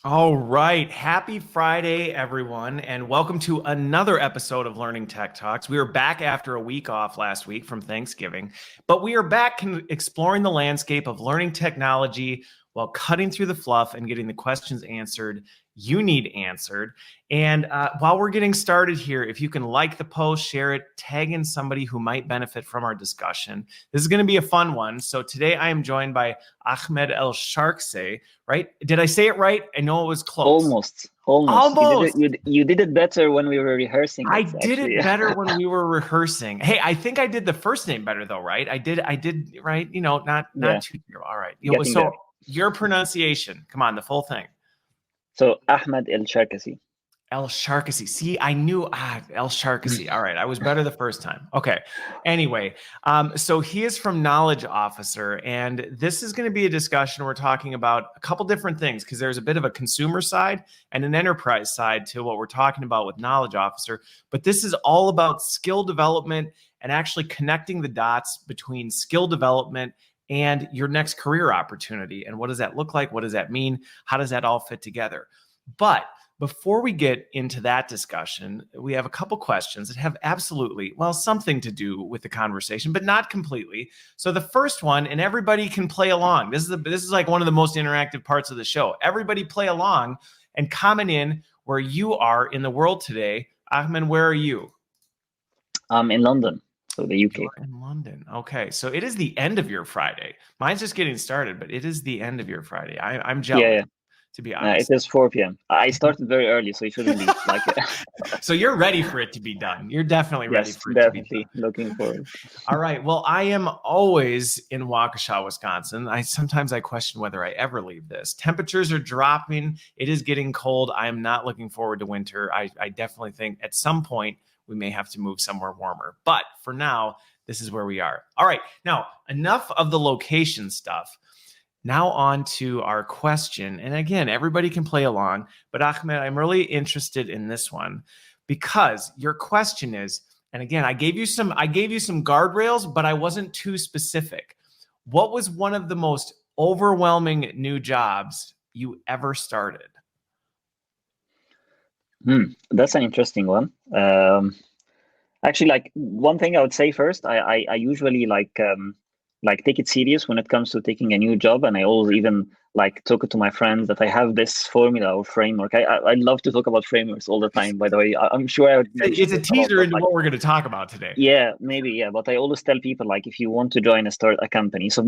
All right. Happy Friday, everyone, and welcome to another episode of Learning Tech Talks. We are back after a week off last week from Thanksgiving, but we are back exploring the landscape of learning technology while cutting through the fluff and getting the questions answered you need answered. And while we're getting started here, if you can like the post, share it, tag in somebody who might benefit from our discussion. This is going to be a fun one. So today I am joined by Ahmed El-Sharkasy, right? Did I say it right? I know it was close. Almost. You did it. Almost. You did it better when we were rehearsing I it. did Actually, it better when we were rehearsing. Hey, I think I did the first name better though, right? I did right. Not yeah, too. All right. getting So there. your pronunciation. Come on, the full thing. So Ahmed El-Sharkasy. El-Sharkasy. See, I knew El-Sharkasy. All right, I was better the first time. Okay. Anyway, so he is from KnowledgeOfficer, and this is going to be a discussion. We're talking about a couple different things because there's a bit of a consumer side and an enterprise side to what we're talking about with KnowledgeOfficer. But this is all about skill development and actually connecting the dots between skill development and your next career opportunity. And what does that look like? What does that mean? How does that all fit together? But before we get into that discussion, we have a couple questions that have absolutely, well, something to do with the conversation, but not completely. So the first one, and everybody can play along. This is like one of the most interactive parts of the show. Everybody play along and comment in where you are in the world today. Ahmed, where are you? I'm in London, so the UK. You're in London. Okay, so it is the end of your Friday. Mine's just getting started, but it is the end of your Friday. I'm Yeah, jealous, yeah. to be It honest. is 4 p.m. I started very early, so it shouldn't be like. So you're ready for it to be done. You're definitely ready Yes, for it to be done. definitely looking forward. All right. Well, I am always in Waukesha, Wisconsin. I question whether I ever leave this. Temperatures are dropping. It is getting cold. I am not looking forward to winter. I definitely think at some point we may have to move somewhere warmer. But for now, this is where we are. All right. Now, enough of the location stuff. Now on to our question. And again, everybody can play along, but Ahmed, I'm really interested in this one because your question is, and again, I gave you some guardrails, but I wasn't too specific. What was one of the most overwhelming new jobs you ever started? That's an interesting one. Actually, like one thing I would say first, I usually like take it serious when it comes to taking a new job, and I always even like talk it to my friends that I have this formula or framework. I love to talk about frameworks all the time. By the way, I'm sure I would mention It's a this a lot, teaser but into like what we're going to talk about today. yeah, maybe yeah. But I always tell people like if you want to join a company. So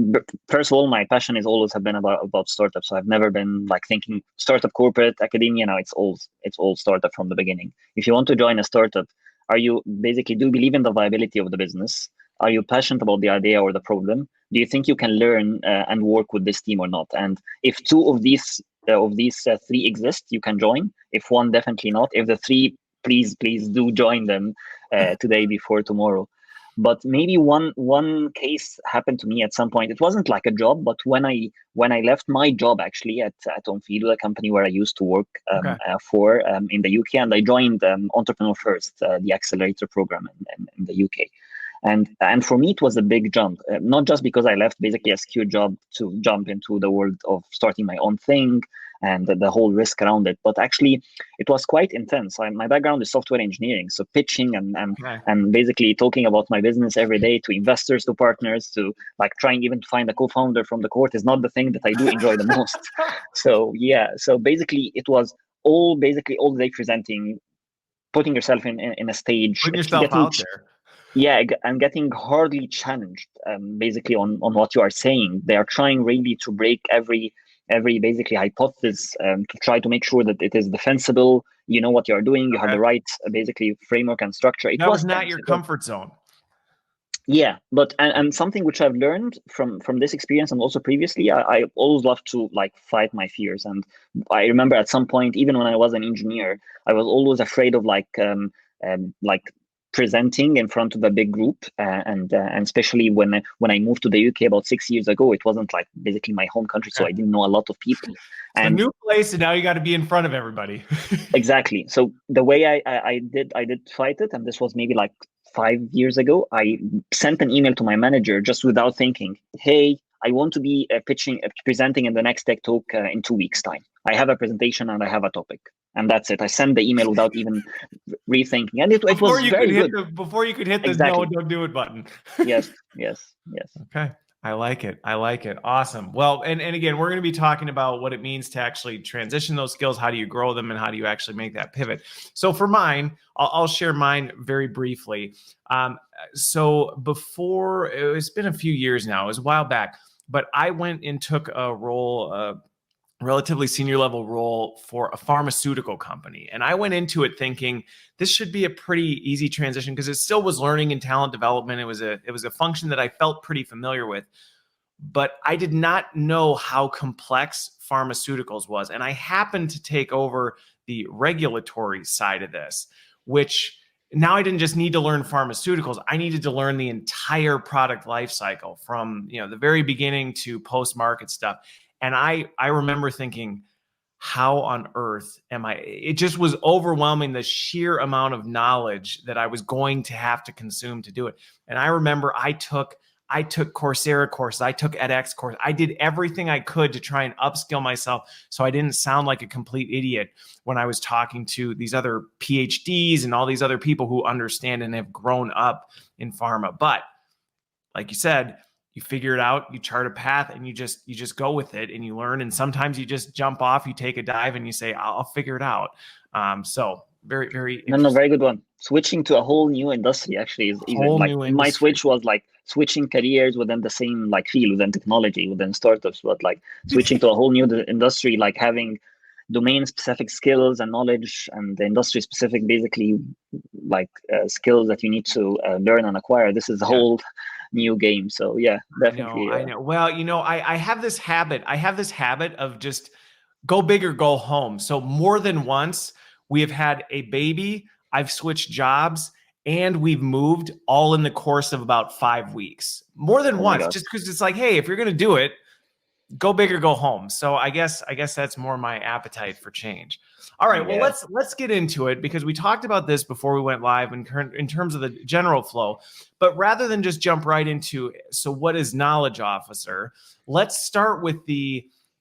first of all, my passion is always have been about startups. So I've never been like thinking startup, corporate, academia. Now it's all startup from the beginning. If you want to join a startup, are you basically do you believe in the viability of the business? Are you passionate about the idea or the problem? Do you think you can learn and work with this team or not? And if two of these three exist, you can join. If one, definitely not. If the three, please do join them today before tomorrow. But maybe one case happened to me at some point. It wasn't like a job, but when I left my job actually at Onfido, a company where I used to work Okay. for in the UK, and I joined Entrepreneur First, the accelerator program in the UK. And for me, it was a big jump, not just because I left basically a secure job to jump into the world of starting my own thing and the whole risk around it, but actually it was quite intense. My background is software engineering, so pitching Okay. and basically talking about my business every day to investors, to partners, to like trying even to find a co-founder from the court is not the thing that I do enjoy the most. So yeah, so basically it was all day presenting, putting yourself in a stage, Putting yourself getting out there. yeah, and getting hardly challenged, basically on what you are saying. They are trying really to break every basically hypothesis, to try to make sure that it is defensible. You know what you are doing. You have Okay. the right basically framework and structure. It That was was not tense. your It was comfort zone. yeah, but and something which I've learned from this experience and also previously, I always love to like fight my fears. And I remember at some point, even when I was an engineer, I was always afraid of like presenting in front of a big group, and especially when I moved to the UK about 6 years ago, it wasn't like basically my home country, so Okay. I didn't know a lot of people. So And new place, and now you got to be in front of everybody. exactly. So the way I did fight it, and this was maybe like 5 years ago, I sent an email to my manager just without thinking. Hey, I want to be presenting in the next tech talk in 2 weeks time. I have a presentation and I have a topic, and that's it. I send the email without even rethinking, and it was very good. Before you could hit the Exactly. no, don't do it button. Yes. Okay. I like it. Awesome. Well, and again, we're going to be talking about what it means to actually transition those skills. How do you grow them, and how do you actually make that pivot? So for mine, I'll share mine very briefly. So before, it's been a few years now, it was a while back, but I went and took a role, relatively senior level role for a pharmaceutical company. And I went into it thinking this should be a pretty easy transition because it still was learning and talent development. It was a function that I felt pretty familiar with, but I did not know how complex pharmaceuticals was. And I happened to take over the regulatory side of this, which now I didn't just need to learn pharmaceuticals. I needed to learn the entire product life cycle from, the very beginning to post-market stuff. And I remember thinking, how on earth am I? It just was overwhelming, the sheer amount of knowledge that I was going to have to consume to do it. And I remember I took Coursera courses, I took edX courses, I did everything I could to try and upskill myself so I didn't sound like a complete idiot when I was talking to these other PhDs and all these other people who understand and have grown up in pharma. But like you said, you figure it out, you chart a path, and you just go with it and you learn. And sometimes you just jump off, you take a dive, and you say, I'll figure it out. So very, very interesting. No, very good one. Switching to a whole new industry actually is even like my switch was like switching careers within the same like field, within technology, within startups, but like switching to a whole new industry, like having domain specific skills and knowledge and the industry specific, basically like skills that you need to learn and acquire. This is a whole new game. So yeah, definitely. I know. Well, I have this habit. Of just go big or go home. So more than once we have had a baby, I've switched jobs, and we've moved all in the course of about 5 weeks. More than once, just because it's like, hey, if you're going to do it, go big or go home. So I guess that's more my appetite for change. All right, well, let's get into it, because we talked about this before we went live in terms of the general flow. But rather than just jump right into, so what is Knowledge Officer? Let's start with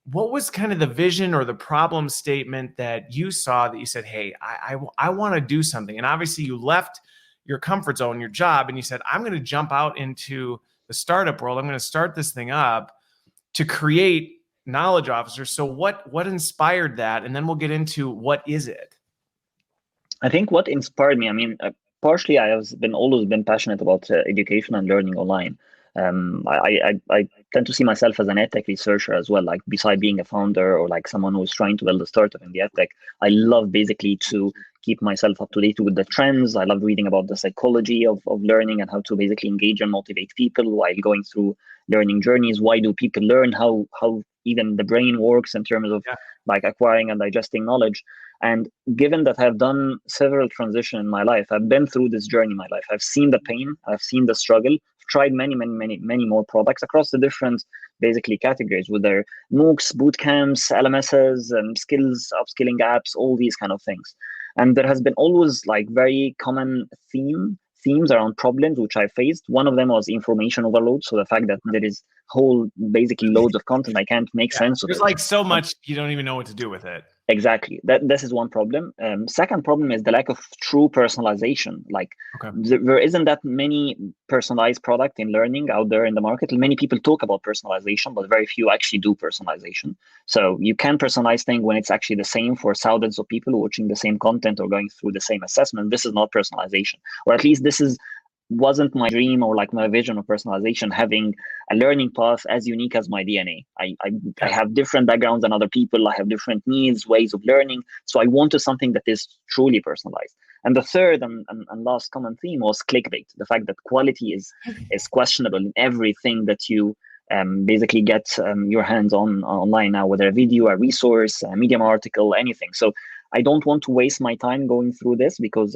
what was kind of the vision or the problem statement that you saw that you said, hey, I want to do something. And obviously you left your comfort zone, your job, and you said, I'm going to jump out into the startup world. I'm going to start this thing up to create Knowledge Officer. So what inspired that? And then we'll get into what is it? I think what inspired me, I mean, partially I have always been passionate about education and learning online. I tend to see myself as an edtech researcher as well. Like beside being a founder or like someone who's trying to build a startup in the edtech, I love basically to keep myself up to date with the trends. I love reading about the psychology of learning and how to basically engage and motivate people while going through learning journeys. Why do people learn? How even the brain works in terms of like acquiring and digesting knowledge. And given that I've done several transitions in my life, I've been through this journey in my life. I've seen the pain, I've seen the struggle, I've tried many more products across the different basically categories, with their MOOCs, boot camps, LMSs, skills, upskilling apps, all these kind of things. And there has been always like very common themes around problems which I faced. One of them was information overload. So the fact that there is whole basically loads of content, I can't make sense of it. There's like so much you don't even know what to do with it. Exactly. This is one problem. Second problem is the lack of true personalization. Like there isn't that many personalized product in learning out there in the market. Many people talk about personalization, but very few actually do personalization. So you can personalize things when it's actually the same for thousands of people watching the same content or going through the same assessment. This is not personalization, or at least wasn't my dream or like my vision of personalization, having a learning path as unique as my DNA. I have different backgrounds than other people. I have different needs, ways of learning. So I wanted something that is truly personalized. And the third and last common theme was clickbait. The fact that quality is questionable in everything that you basically get your hands on online now, whether a video, a resource, a Medium article, anything. So I don't want to waste my time going through this, because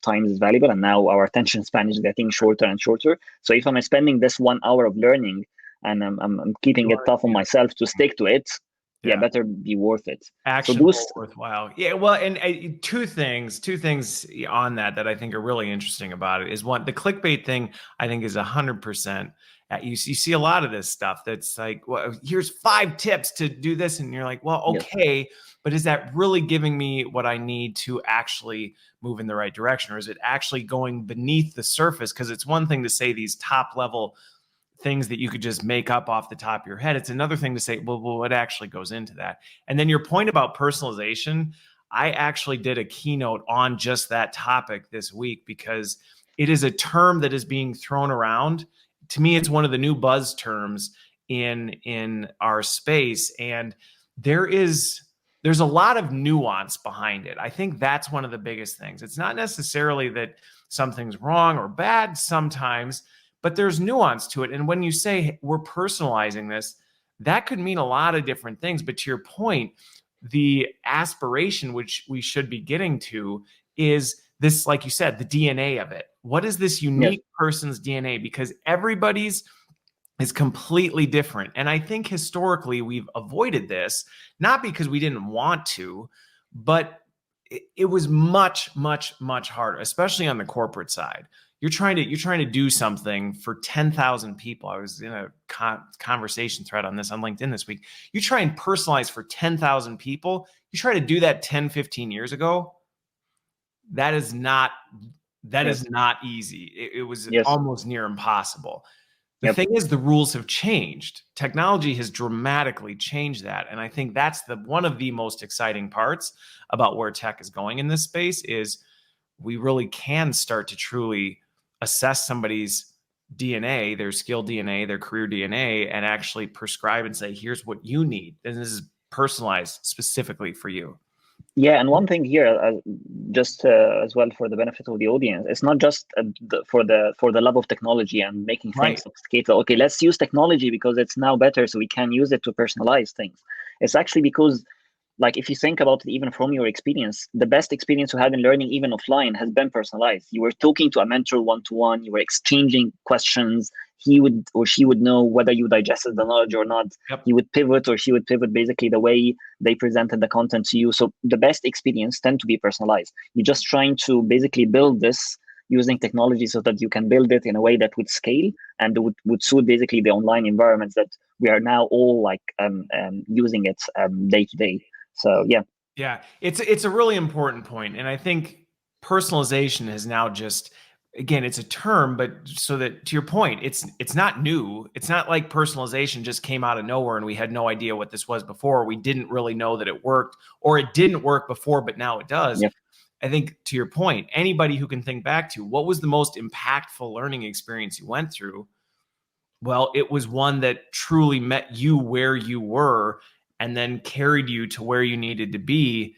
time is valuable, and now our attention span is getting shorter and shorter. So if I'm spending this 1 hour of learning and I'm keeping it tough on myself to stick to it, better be worth it. Actionable, worthwhile. Yeah, well, and two things on that I think are really interesting about it is, one, the clickbait thing I think is 100%. You see a lot of this stuff that's like, well, here's 5 tips to do this. And you're like, well, okay, but is that really giving me what I need to actually move in the right direction? Or is it actually going beneath the surface? Because it's one thing to say these top level things that you could just make up off the top of your head. It's another thing to say, well, what actually goes into that? And then your point about personalization, I actually did a keynote on just that topic this week because it is a term that is being thrown around. To me, it's one of the new buzz terms in our space. And there's a lot of nuance behind it. I think that's one of the biggest things. It's not necessarily that something's wrong or bad sometimes, but there's nuance to it. And when you say hey, we're personalizing this, that could mean a lot of different things. But to your point, the aspiration, which we should be getting to, is this, like you said, the DNA of it. What is this unique person's DNA? Because everybody's is completely different. And I think historically we've avoided this, not because we didn't want to, but it was much, much, much harder, especially on the corporate side. You're trying to do something for 10,000 people. I was in a conversation thread on this on LinkedIn this week. You try and personalize for 10,000 people. You try to do that 10, 15 years ago. That is not easy. It was almost near impossible. The thing is, the rules have changed. Technology has dramatically changed that. And I think that's one of the most exciting parts about where tech is going in this space is we really can start to truly assess somebody's DNA, their skill DNA, their career DNA, and actually prescribe and say, here's what you need. And this is personalized specifically for you. Yeah, and one thing here, just as well for the benefit of the audience, it's not just for the love of technology and making things sophisticated. Okay, let's use technology because it's now better, so we can use it to personalize things. It's actually because, like, if you think about it, even from your experience, the best experience you have in learning, even offline, has been personalized. You were talking to a mentor one-to-one, you were exchanging questions. He would or she would know whether you digested the knowledge or not. He would pivot or she would pivot basically the way they presented the content to you. So the best experience tend to be personalized. You're just trying to basically build this using technology so that you can build it in a way that would scale and would suit basically the online environments that we are now all like using it day to day. So yeah, it's a really important point, and I think personalization has now just, again, it's a term, but so that to your point, it's not new. It's not like personalization just came out of nowhere and we had no idea what this was before. We didn't really know that it worked, or it didn't work before, but now it does. Yep. I think to your point, anybody who can think back to what was the most impactful learning experience you went through, well, it was one that truly met you where you were and then carried you to where you needed to be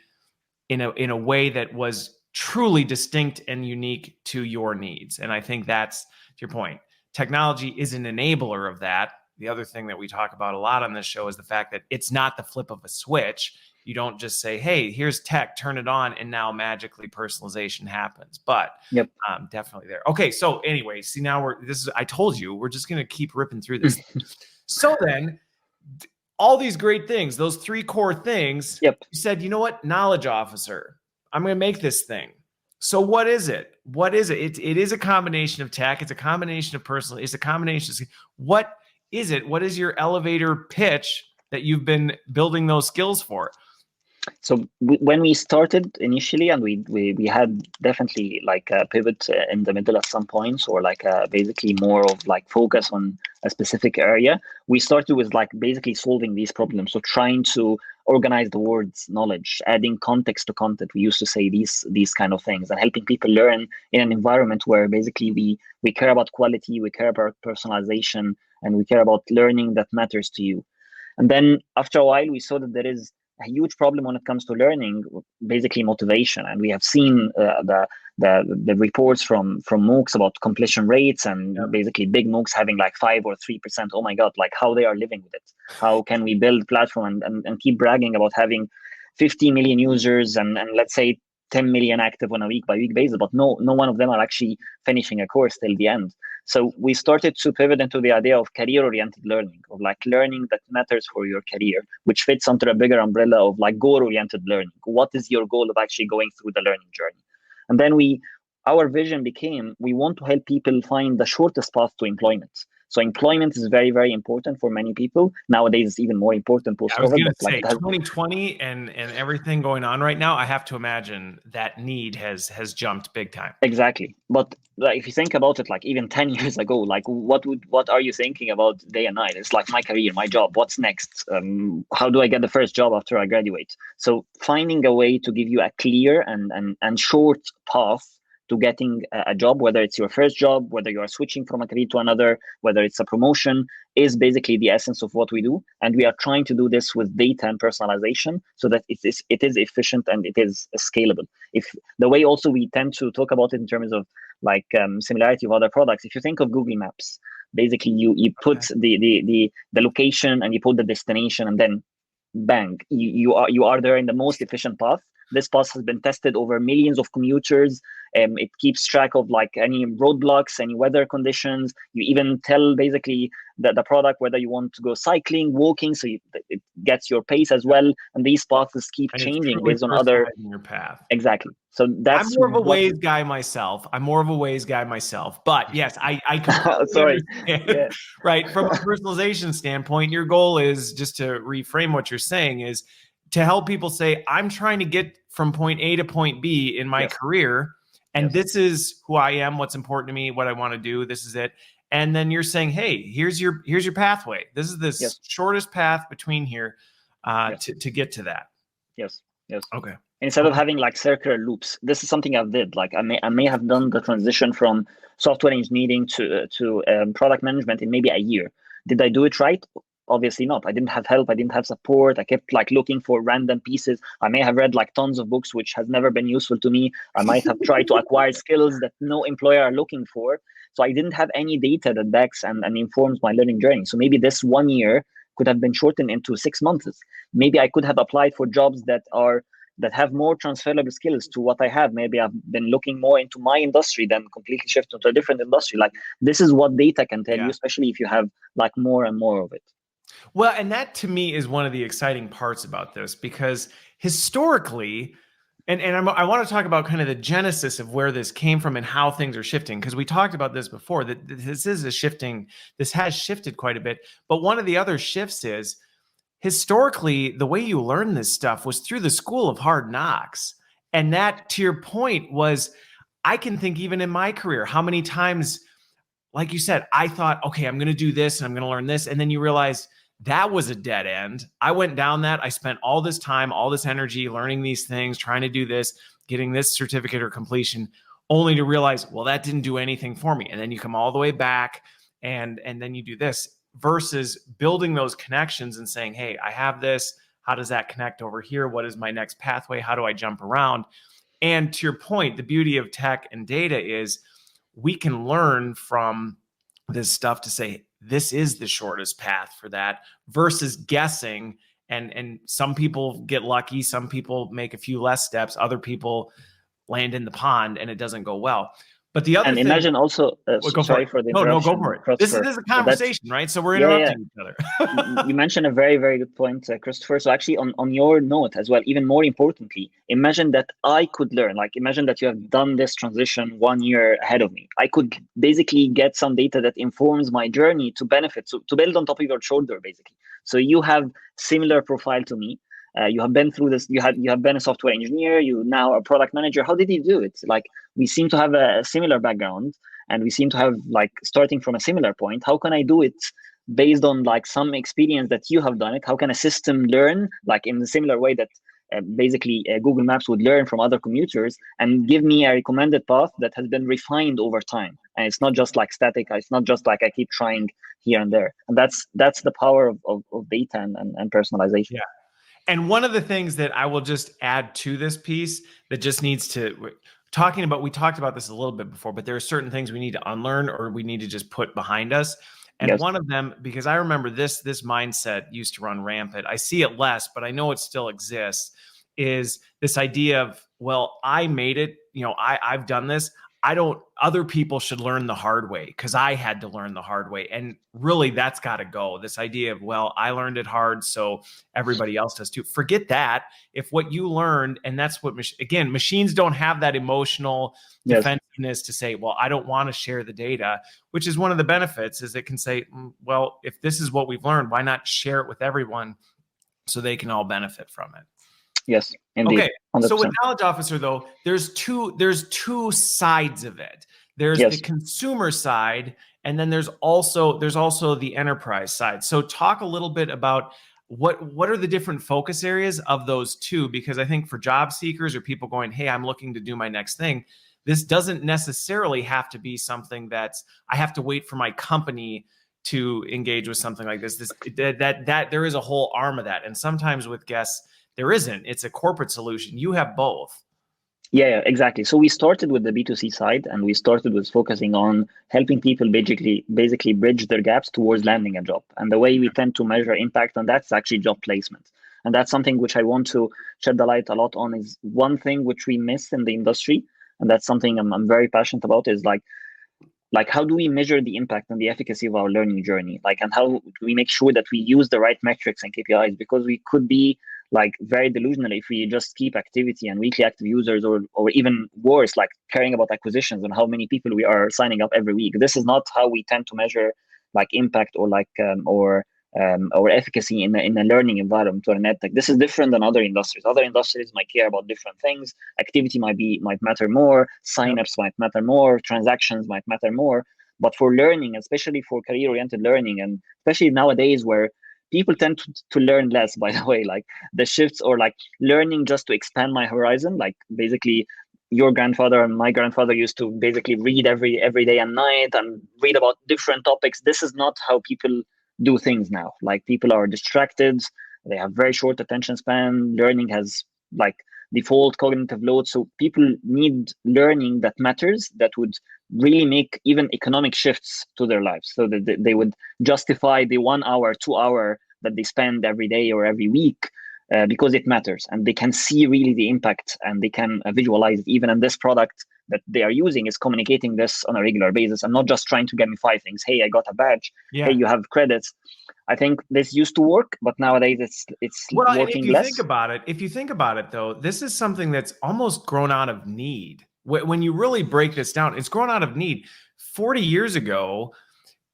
in a way that was truly distinct and unique to your needs. And I think that's, to your point, technology is an enabler of that. The other thing that we talk about a lot on this show is the fact that it's not the flip of a switch. You don't just say, hey, here's tech, turn it on, and now magically personalization happens. But definitely there. Okay, so anyway, see, now I told you, we're just going to keep ripping through this. So then, all these great things, those 3 core things, you said, you know what, knowledge officer, I'm going to make this thing. So what is it? What is it? It is a combination of tech. It's a combination of personal. It's a combination of, what is it? What is your elevator pitch that you've been building those skills for? So when we started initially, and we had definitely like a pivot in the middle at some points, or like basically more of like focus on a specific area. We started with like basically solving these problems. So trying to organize the words knowledge, adding context to content. We used to say these kind of things, and helping people learn in an environment where basically we care about quality, we care about personalization, and we care about learning that matters to you. And then after a while, we saw that there is a huge problem when it comes to learning, basically motivation. And we have seen the reports from MOOCs about completion rates, and basically big MOOCs having like 5 or 3%. Oh my God, like how they are living with it. How can we build platform and keep bragging about having 50 million users and let's say 10 million active on a week by week basis, but no one of them are actually finishing a course till the end. So we started to pivot into the idea of career-oriented learning, of like learning that matters for your career, which fits under a bigger umbrella of like goal-oriented learning. What is your goal of actually going through the learning journey? And then our vision became, we want to help people find the shortest path to employment. So employment is very, very important for many people. Nowadays, it's even more important I was post-COVID, going to but like say it has 2020 and everything going on right now, I have to imagine that need has jumped big time. exactly. But like, if you think about it, like even 10 years ago, like what are you thinking about day and night? It's like my career, my job, what's next? How do I get the first job after I graduate? So finding a way to give you a clear and short path to getting a job, whether it's your first job, whether you are switching from a career to another, whether it's a promotion, is basically the essence of what we do. And we are trying to do this with data and personalization so that it is efficient and it is scalable. If the way also we tend to talk about it in terms of like similarity of other products, if you think of Google Maps, basically you put the location and you put the destination, and then bang, you are there in the most efficient path. This path has been tested over millions of commuters. It keeps track of like any roadblocks, any weather conditions. You even tell basically the product whether you want to go cycling, walking, so it gets your pace as well. And these paths keep And it's changing truly based on other. personalizing your path. Exactly. So I'm that's more of a what. Waze guy myself. But yes, I completely Sorry. understand. Yeah. Right. From a personalization standpoint, your goal is, just to reframe what you're saying, is to help people say, I'm trying to get from point A to point B in my Yes. career. And Yes. this is who I am, what's important to me, what I want to do. This is it. And then you're saying, hey, here's your pathway. This is this Yes. shortest path between here Yes. to get to that. Yes. Yes. Okay. Instead of having like circular loops, this is something I've did. Like I may have done the transition from software engineering to product management in maybe a year. Did I do it right? Obviously not. I didn't have help. I didn't have support. I kept like looking for random pieces. I may have read like tons of books, which has never been useful to me. I might have tried to acquire skills that no employer are looking for. So I didn't have any data that backs and informs my learning journey. So maybe this 1 year could have been shortened into 6 months. Maybe I could have applied for jobs that have more transferable skills to what I have. Maybe I've been looking more into my industry than completely shift into a different industry. Like this is what data can tell you, especially if you have like more and more of it. Well, and that to me is one of the exciting parts about this, because historically, and I want to talk about kind of the genesis of where this came from and how things are shifting, because we talked about this before, that this has shifted quite a bit. But one of the other shifts is, historically, the way you learn this stuff was through the school of hard knocks. And that, to your point, was, I can think even in my career, how many times, like you said, I thought, okay, I'm going to do this and I'm going to learn this. And then you realize that was a dead end. I went down that. I spent all this time, all this energy learning these things, trying to do this, getting this certificate or completion, only to realize, well, that didn't do anything for me. And then you come all the way back and then you do this, versus building those connections and saying, hey, I have this. How does that connect over here? What is my next pathway? How do I jump around? And to your point, the beauty of tech and data is we can learn from this stuff to say, this is the shortest path for that, versus guessing. And some people get lucky. Some people make a few less steps. Other people land in the pond and it doesn't go well. But the other and thing, imagine also, sorry for the no, interruption, go for it. Christopher. This is a conversation, right? So we're Yeah, interrupting each other. You mentioned a very, very good point, Christopher. So actually on your note as well, even more importantly, imagine that I could learn, like imagine that you have done this transition 1 year ahead of me. I could basically get some data that informs my journey to benefit, to build on top of your shoulder, basically. So you have similar profile to me. You have been through this. You have been a software engineer. You now a product manager. How did you do it? Like we seem to have a similar background, and we seem to have like starting from a similar point. How can I do it based on like some experience that you have done it? How can a system learn like in a similar way that basically Google Maps would learn from other commuters and give me a recommended path that has been refined over time? And it's not just like static. It's not just like I keep trying here and there. And that's the power of data and personalization. Yeah. And one of the things that I will just add to this piece that just needs to, we talked about this a little bit before, but there are certain things we need to unlearn or we need to just put behind us. And Yes. one of them, because I remember this mindset used to run rampant. I see it less, but I know it still exists, is this idea of, well, I made it, I've done this. other people should learn the hard way because I had to learn the hard way. And really, that's got to go. This idea of, well, I learned it hard, so everybody else does too. Forget that. If what you learned, and that's what, again, machines don't have that emotional defensiveness to say, well, I don't want to share the data, which is one of the benefits, is it can say, well, if this is what we've learned, why not share it with everyone so they can all benefit from it? Yes, indeed. Okay. 100%. So with Knowledge Officer, though, there's two sides of it. There's the consumer side, and then there's also the enterprise side. So talk a little bit about what are the different focus areas of those two, because I think for job seekers or people going, hey, I'm looking to do my next thing, this doesn't necessarily have to be something that's I have to wait for my company to engage with something like this. That there is a whole arm of that, and sometimes with guests, there isn't. It's a corporate solution. You have both. Yeah, exactly. So we started with the B2C side, and we started with focusing on helping people basically bridge their gaps towards landing a job. And the way we tend to measure impact on that is actually job placement. And that's something which I want to shed the light a lot on, is one thing which we miss in the industry. And that's something I'm very passionate about, is like how do we measure the impact and the efficacy of our learning journey? And how do we make sure that we use the right metrics and KPIs? Because we could be very delusional if we just keep activity and weekly active users, or even worse, caring about acquisitions and how many people we are signing up every week. This is not how we tend to measure impact or efficacy in a learning environment or an edtech. This is different than other industries. Other industries might care about different things. Activity might matter more. Signups might matter more. Transactions might matter more. But for learning, especially for career-oriented learning, and especially nowadays where people tend to learn less, by the way, the shifts or learning just to expand my horizon, basically your grandfather and my grandfather used to basically read every day and night and read about different topics. This is not how people do things now. People are distracted. They have very short attention span. Learning has default cognitive load. So people need learning that matters, that would really make even economic shifts to their lives, so that they would justify the 1 hour, 2 hour that they spend every day or every week, because it matters, and they can see really the impact, and they can visualize it. Even in this product that they are using is communicating this on a regular basis, and not just trying to gamify things. Hey, I got a badge. Hey, you have credits. I think this used to work, but nowadays it's working less. If you think about it, though, this is something that's almost grown out of need. When you really break this down, it's grown out of need. 40 years ago,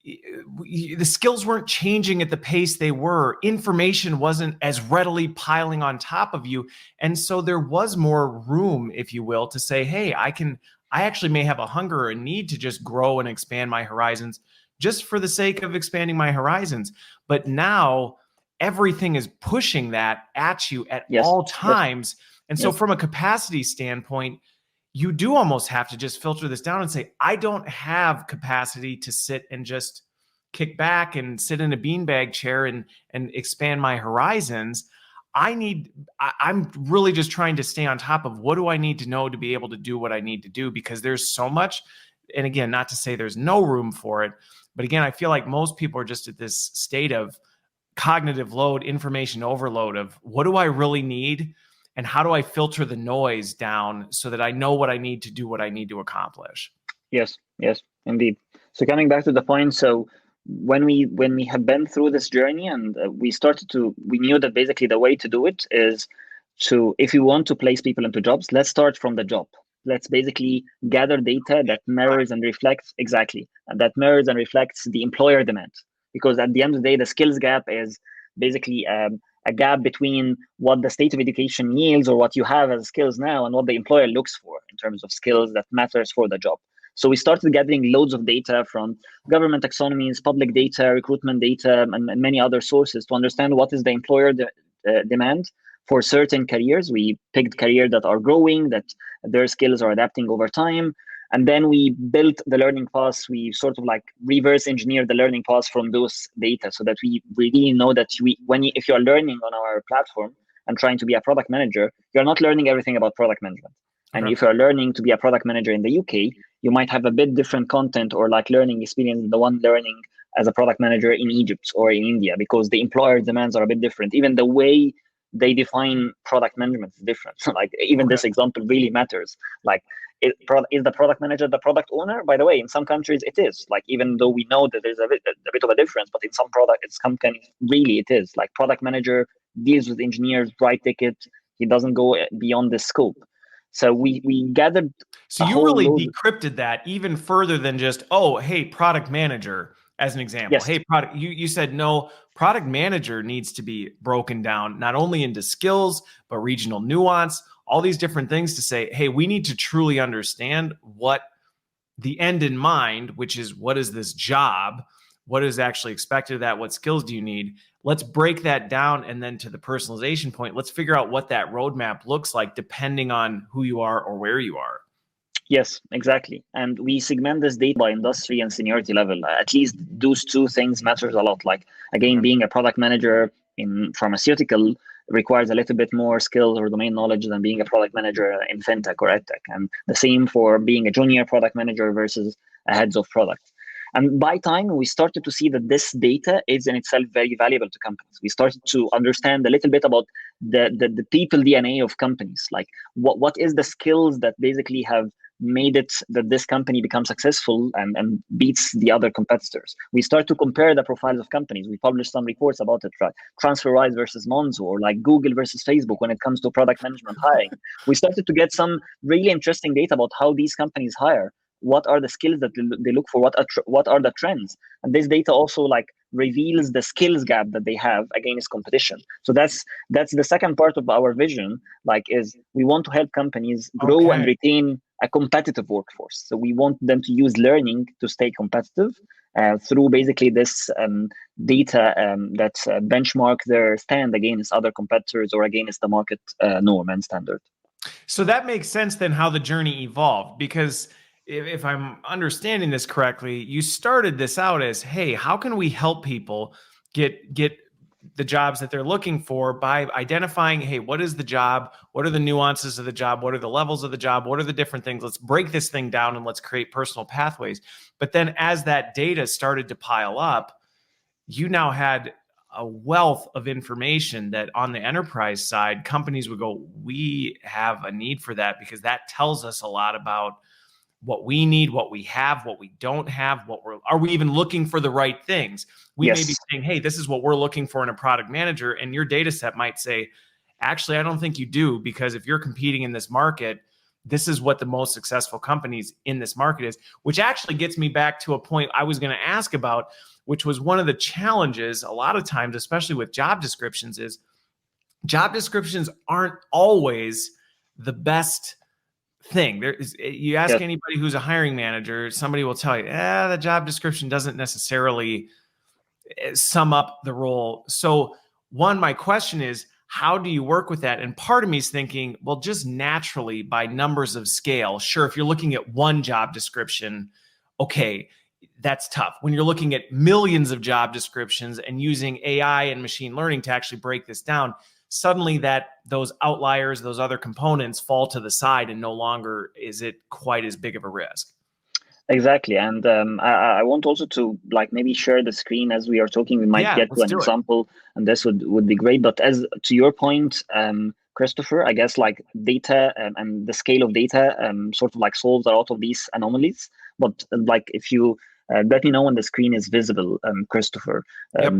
the skills weren't changing at the pace they were. Information wasn't as readily piling on top of you. And so there was more room, if you will, to say, hey, I actually may have a hunger or a need to just grow and expand my horizons just for the sake of expanding my horizons. But now everything is pushing that at you at all times. And so from a capacity standpoint, you do almost have to just filter this down and say, I don't have capacity to sit and just kick back and sit in a beanbag chair and expand my horizons. I'm really just trying to stay on top of what do I need to know to be able to do what I need to do, because there's so much. And again, not to say there's no room for it, but again, I feel like most people are just at this state of cognitive load, information overload of what do I really need? And how do I filter the noise down so that I know what I need to do, what I need to accomplish? Yes, indeed. So coming back to the point, so when we have been through this journey, and we knew that basically the way to do it is if you want to place people into jobs, let's start from the job. Let's basically gather data that mirrors and reflects the employer demand. Because at the end of the day, the skills gap is basically a gap between what the state of education yields, or what you have as skills now, and what the employer looks for in terms of skills that matters for the job. So we started gathering loads of data from government taxonomies, public data, recruitment data, and many other sources to understand what is the employer demand for certain careers. We picked careers that are growing, that their skills are adapting over time. And then we built the learning paths. We sort of reverse engineered the learning paths from those data, so that we really know that if you're learning on our platform and trying to be a product manager, you're not learning everything about product management. And if you're learning to be a product manager in the UK, you might have a bit different content or learning experience than the one learning as a product manager in Egypt or in India, because the employer demands are a bit different. Even the way they define product management is different. Even this example really matters. Is the product manager the product owner? By the way, in some countries it is. Like, even though we know that there's a bit of a difference, but in some companies, really it is. Like, product manager deals with engineers, write tickets. He doesn't go beyond the scope. So we gathered. So you really decrypted that even further than just, oh, hey, product manager, as an example. Yes. Hey, product, you said no, product manager needs to be broken down, not only into skills, but regional nuance, all these different things to say, hey, we need to truly understand what the end in mind, which is what is this job? What is actually expected of that? What skills do you need? Let's break that down. And then to the personalization point, let's figure out what that roadmap looks like depending on who you are or where you are. Yes, exactly. And we segment this data by industry and seniority level. At least those two things matters a lot. Like, again, being a product manager in pharmaceutical requires a little bit more skills or domain knowledge than being a product manager in fintech or edtech. And the same for being a junior product manager versus a heads of product. And by time we started to see that this data is in itself very valuable to companies. We started to understand a little bit about the people DNA of companies. Like, what is the skills that basically have made it that this company becomes successful and beats the other competitors. We start to compare the profiles of companies. We published some reports about it, right? TransferWise versus Monzo, or like Google versus Facebook when it comes to product management hiring. We started to get some really interesting data about how these companies hire. What are the skills that they look for? What are the trends? And this data also like reveals the skills gap that they have against competition. So that's the second part of our vision. Like, is we want to help companies grow and retain a competitive workforce. So we want them to use learning to stay competitive through basically this data that benchmark their stand against other competitors or against the market norm and standard. So that makes sense then how the journey evolved, because if I'm understanding this correctly, you started this out as, hey, how can we help people get the jobs that they're looking for by identifying, hey, what is the job? What are the nuances of the job? What are the levels of the job? What are the different things? Let's break this thing down and let's create personal pathways. But then as that data started to pile up, you now had a wealth of information that on the enterprise side, companies would go, we have a need for that, because that tells us a lot about what we need, what we have, what we don't have, are we even looking for the right things? We may be saying, hey, this is what we're looking for in a product manager. And your data set might say, actually, I don't think you do, because if you're competing in this market, this is what the most successful companies in this market is, which actually gets me back to a point I was going to ask about, which was one of the challenges a lot of times, especially with job descriptions, is job descriptions aren't always the best thing. You ask anybody who's a hiring manager, somebody will tell you, the job description doesn't necessarily sum up the role. So my question is, how do you work with that? And part of me is thinking, well, just naturally by numbers of scale, sure, if you're looking at one job description, okay, that's tough. When you're looking at millions of job descriptions and using AI and machine learning to actually break this down, suddenly those outliers, those other components fall to the side, and no longer is it quite as big of a risk. Exactly. And I want also to like maybe share the screen as we are talking. We might get to an example, and this would be great. But as to your point, Christopher, I guess like data and the scale of data sort of like solves a lot of these anomalies. But like, if you let me know when the screen is visible, Christopher,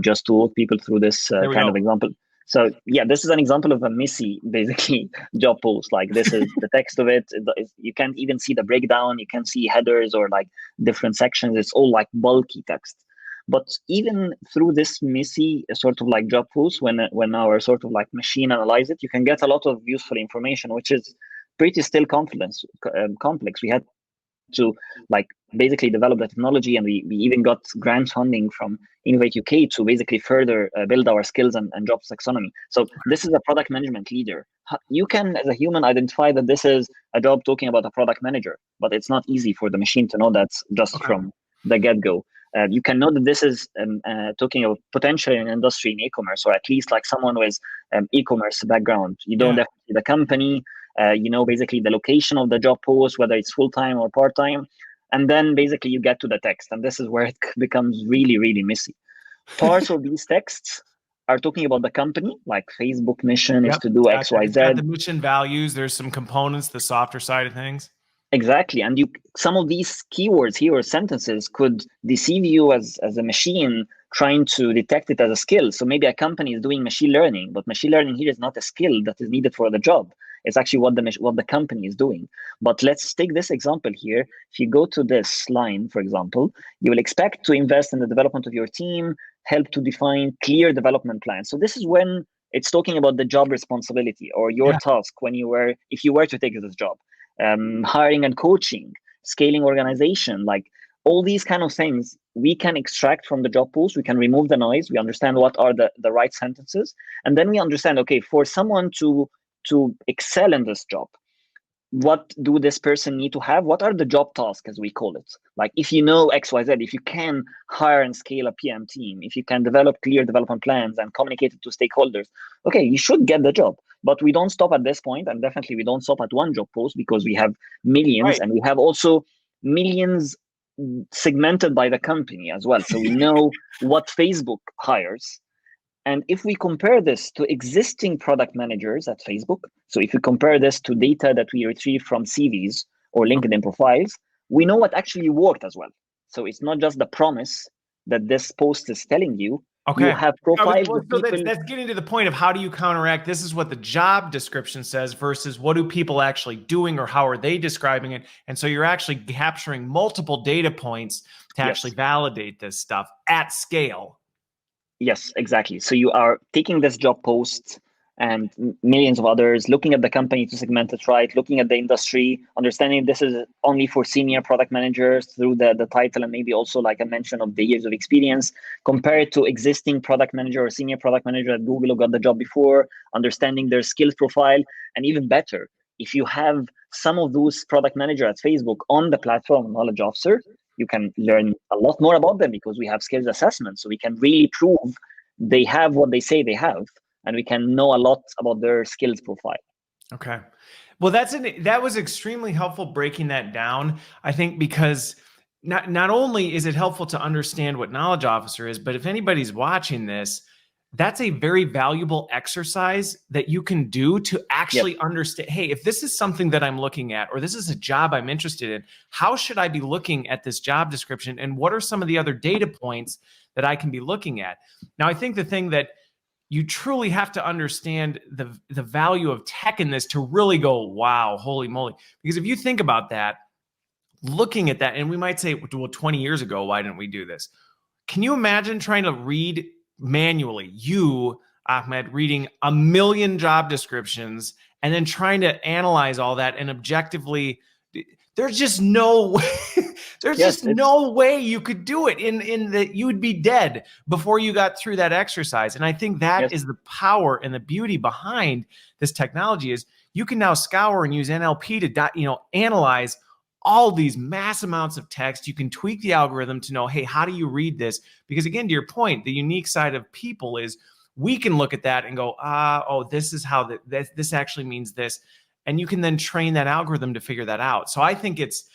just to walk people through this kind of example. So yeah, this is an example of a messy, basically, job post. Like, this is the text of it. You can't even see the breakdown. You can't see headers or like different sections. It's all like bulky text. But even through this messy sort of like job post, when our sort of like machine analyze it, you can get a lot of useful information, which is pretty still complex. We had to like basically develop the technology, and we even got grant funding from Innovate UK to basically further build our skills and job taxonomy. So this is a product management leader. You can, as a human, identify that this is a job talking about a product manager, but it's not easy for the machine to know that just from the get-go. You can know that this is talking about potentially an industry in e-commerce, or at least like someone with e-commerce background. You don't have to see the company, basically the location of the job post, whether it's full-time or part-time. And then basically you get to the text, and this is where it becomes really, really messy. Parts of these texts are talking about the company, like Facebook mission is to do X, Y, Z. The mission values, there's some components, the softer side of things. Exactly. And some of these keywords here or sentences could deceive you as a machine trying to detect it as a skill. So maybe a company is doing machine learning, but machine learning here is not a skill that is needed for the job. It's actually what the company is doing. But let's take this example here. If you go to this line, for example, you will expect to invest in the development of your team, help to define clear development plans. So this is when it's talking about the job responsibility or your Yeah. task if you were to take this job. Hiring and coaching, scaling organization, like all these kind of things we can extract from the job post. We can remove the noise. We understand what are the right sentences. And then we understand, okay, for someone to excel in this job, what do this person need to have? What are the job tasks, as we call it? Like if you know XYZ, if you can hire and scale a PM team, if you can develop clear development plans and communicate it to stakeholders, okay, you should get the job. But we don't stop at this point, and definitely we don't stop at one job post, because we have millions, Right. and we have also millions segmented by the company as well. So we know what Facebook hires. And if we compare this to existing product managers at Facebook, so if we compare this to data that we retrieve from CVs or LinkedIn profiles, we know what actually worked as well. So it's not just the promise that this post is telling you. You Okay. have profiles with So people. that's getting to the point of how do you counteract? This is what the job description says versus what do people actually doing or how are they describing it? And so you're actually capturing multiple data points to actually Yes. validate this stuff at scale. Yes, exactly. So you are taking this job post and millions of others, looking at the company to segment it right, looking at the industry, understanding this is only for senior product managers through the title and maybe also like a mention of the years of experience, compare it to existing product manager or senior product manager at Google who got the job before, understanding their skills profile, and even better, if you have some of those product manager at Facebook on the platform Knowledge Officer, you can learn a lot more about them because we have skills assessments. So we can really prove they have what they say they have, and we can know a lot about their skills profile. Okay. Well, that was extremely helpful breaking that down. I think because not only is it helpful to understand what Knowledge Officer is, but if anybody's watching this, that's a very valuable exercise that you can do to actually understand, hey, if this is something that I'm looking at, or this is a job I'm interested in, how should I be looking at this job description? And what are some of the other data points that I can be looking at? Now, I think the thing that you truly have to understand the value of tech in this to really go, wow, holy moly. Because if you think about that, looking at that, and we might say, well, 20 years ago, why didn't we do this? Can you imagine trying to read manually, you, Ahmed, reading a million job descriptions and then trying to analyze all that and objectively, there's just no way, there's Yes, just no way you could do it in that you would be dead before you got through that exercise. And I think that is the power and the beauty behind this technology is you can now scour and use NLP to analyze all these mass amounts of text. You can tweak the algorithm to know, hey, how do you read this? Because again, to your point, the unique side of people is we can look at that and go, this is how this actually means this. And you can then train that algorithm to figure that out. So I think it's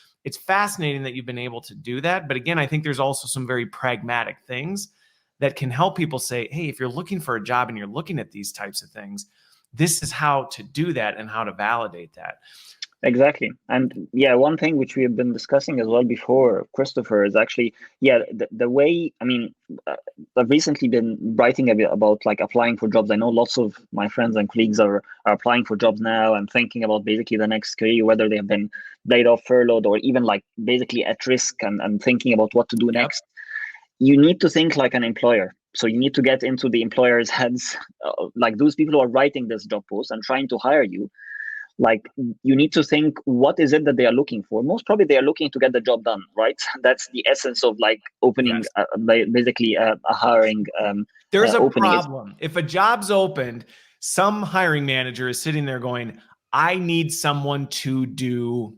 fascinating that you've been able to do that. But again, I think there's also some very pragmatic things that can help people say, hey, if you're looking for a job and you're looking at these types of things, this is how to do that and how to validate that. Exactly. And yeah, one thing which we have been discussing as well before, Christopher, is actually, the way, I mean, I've recently been writing a bit about like applying for jobs. I know lots of my friends and colleagues are applying for jobs now and thinking about basically the next career, whether they have been laid off, furloughed, or even like basically at risk and thinking about what to do next. You need to think like an employer. So you need to get into the employer's heads, like those people who are writing this job post and trying to hire you. Like you need to think, what is it that they are looking for? Most probably they are looking to get the job done, right? That's the essence of like opening, basically a hiring. There's a opening problem. If a job's opened, some hiring manager is sitting there going, I need someone to do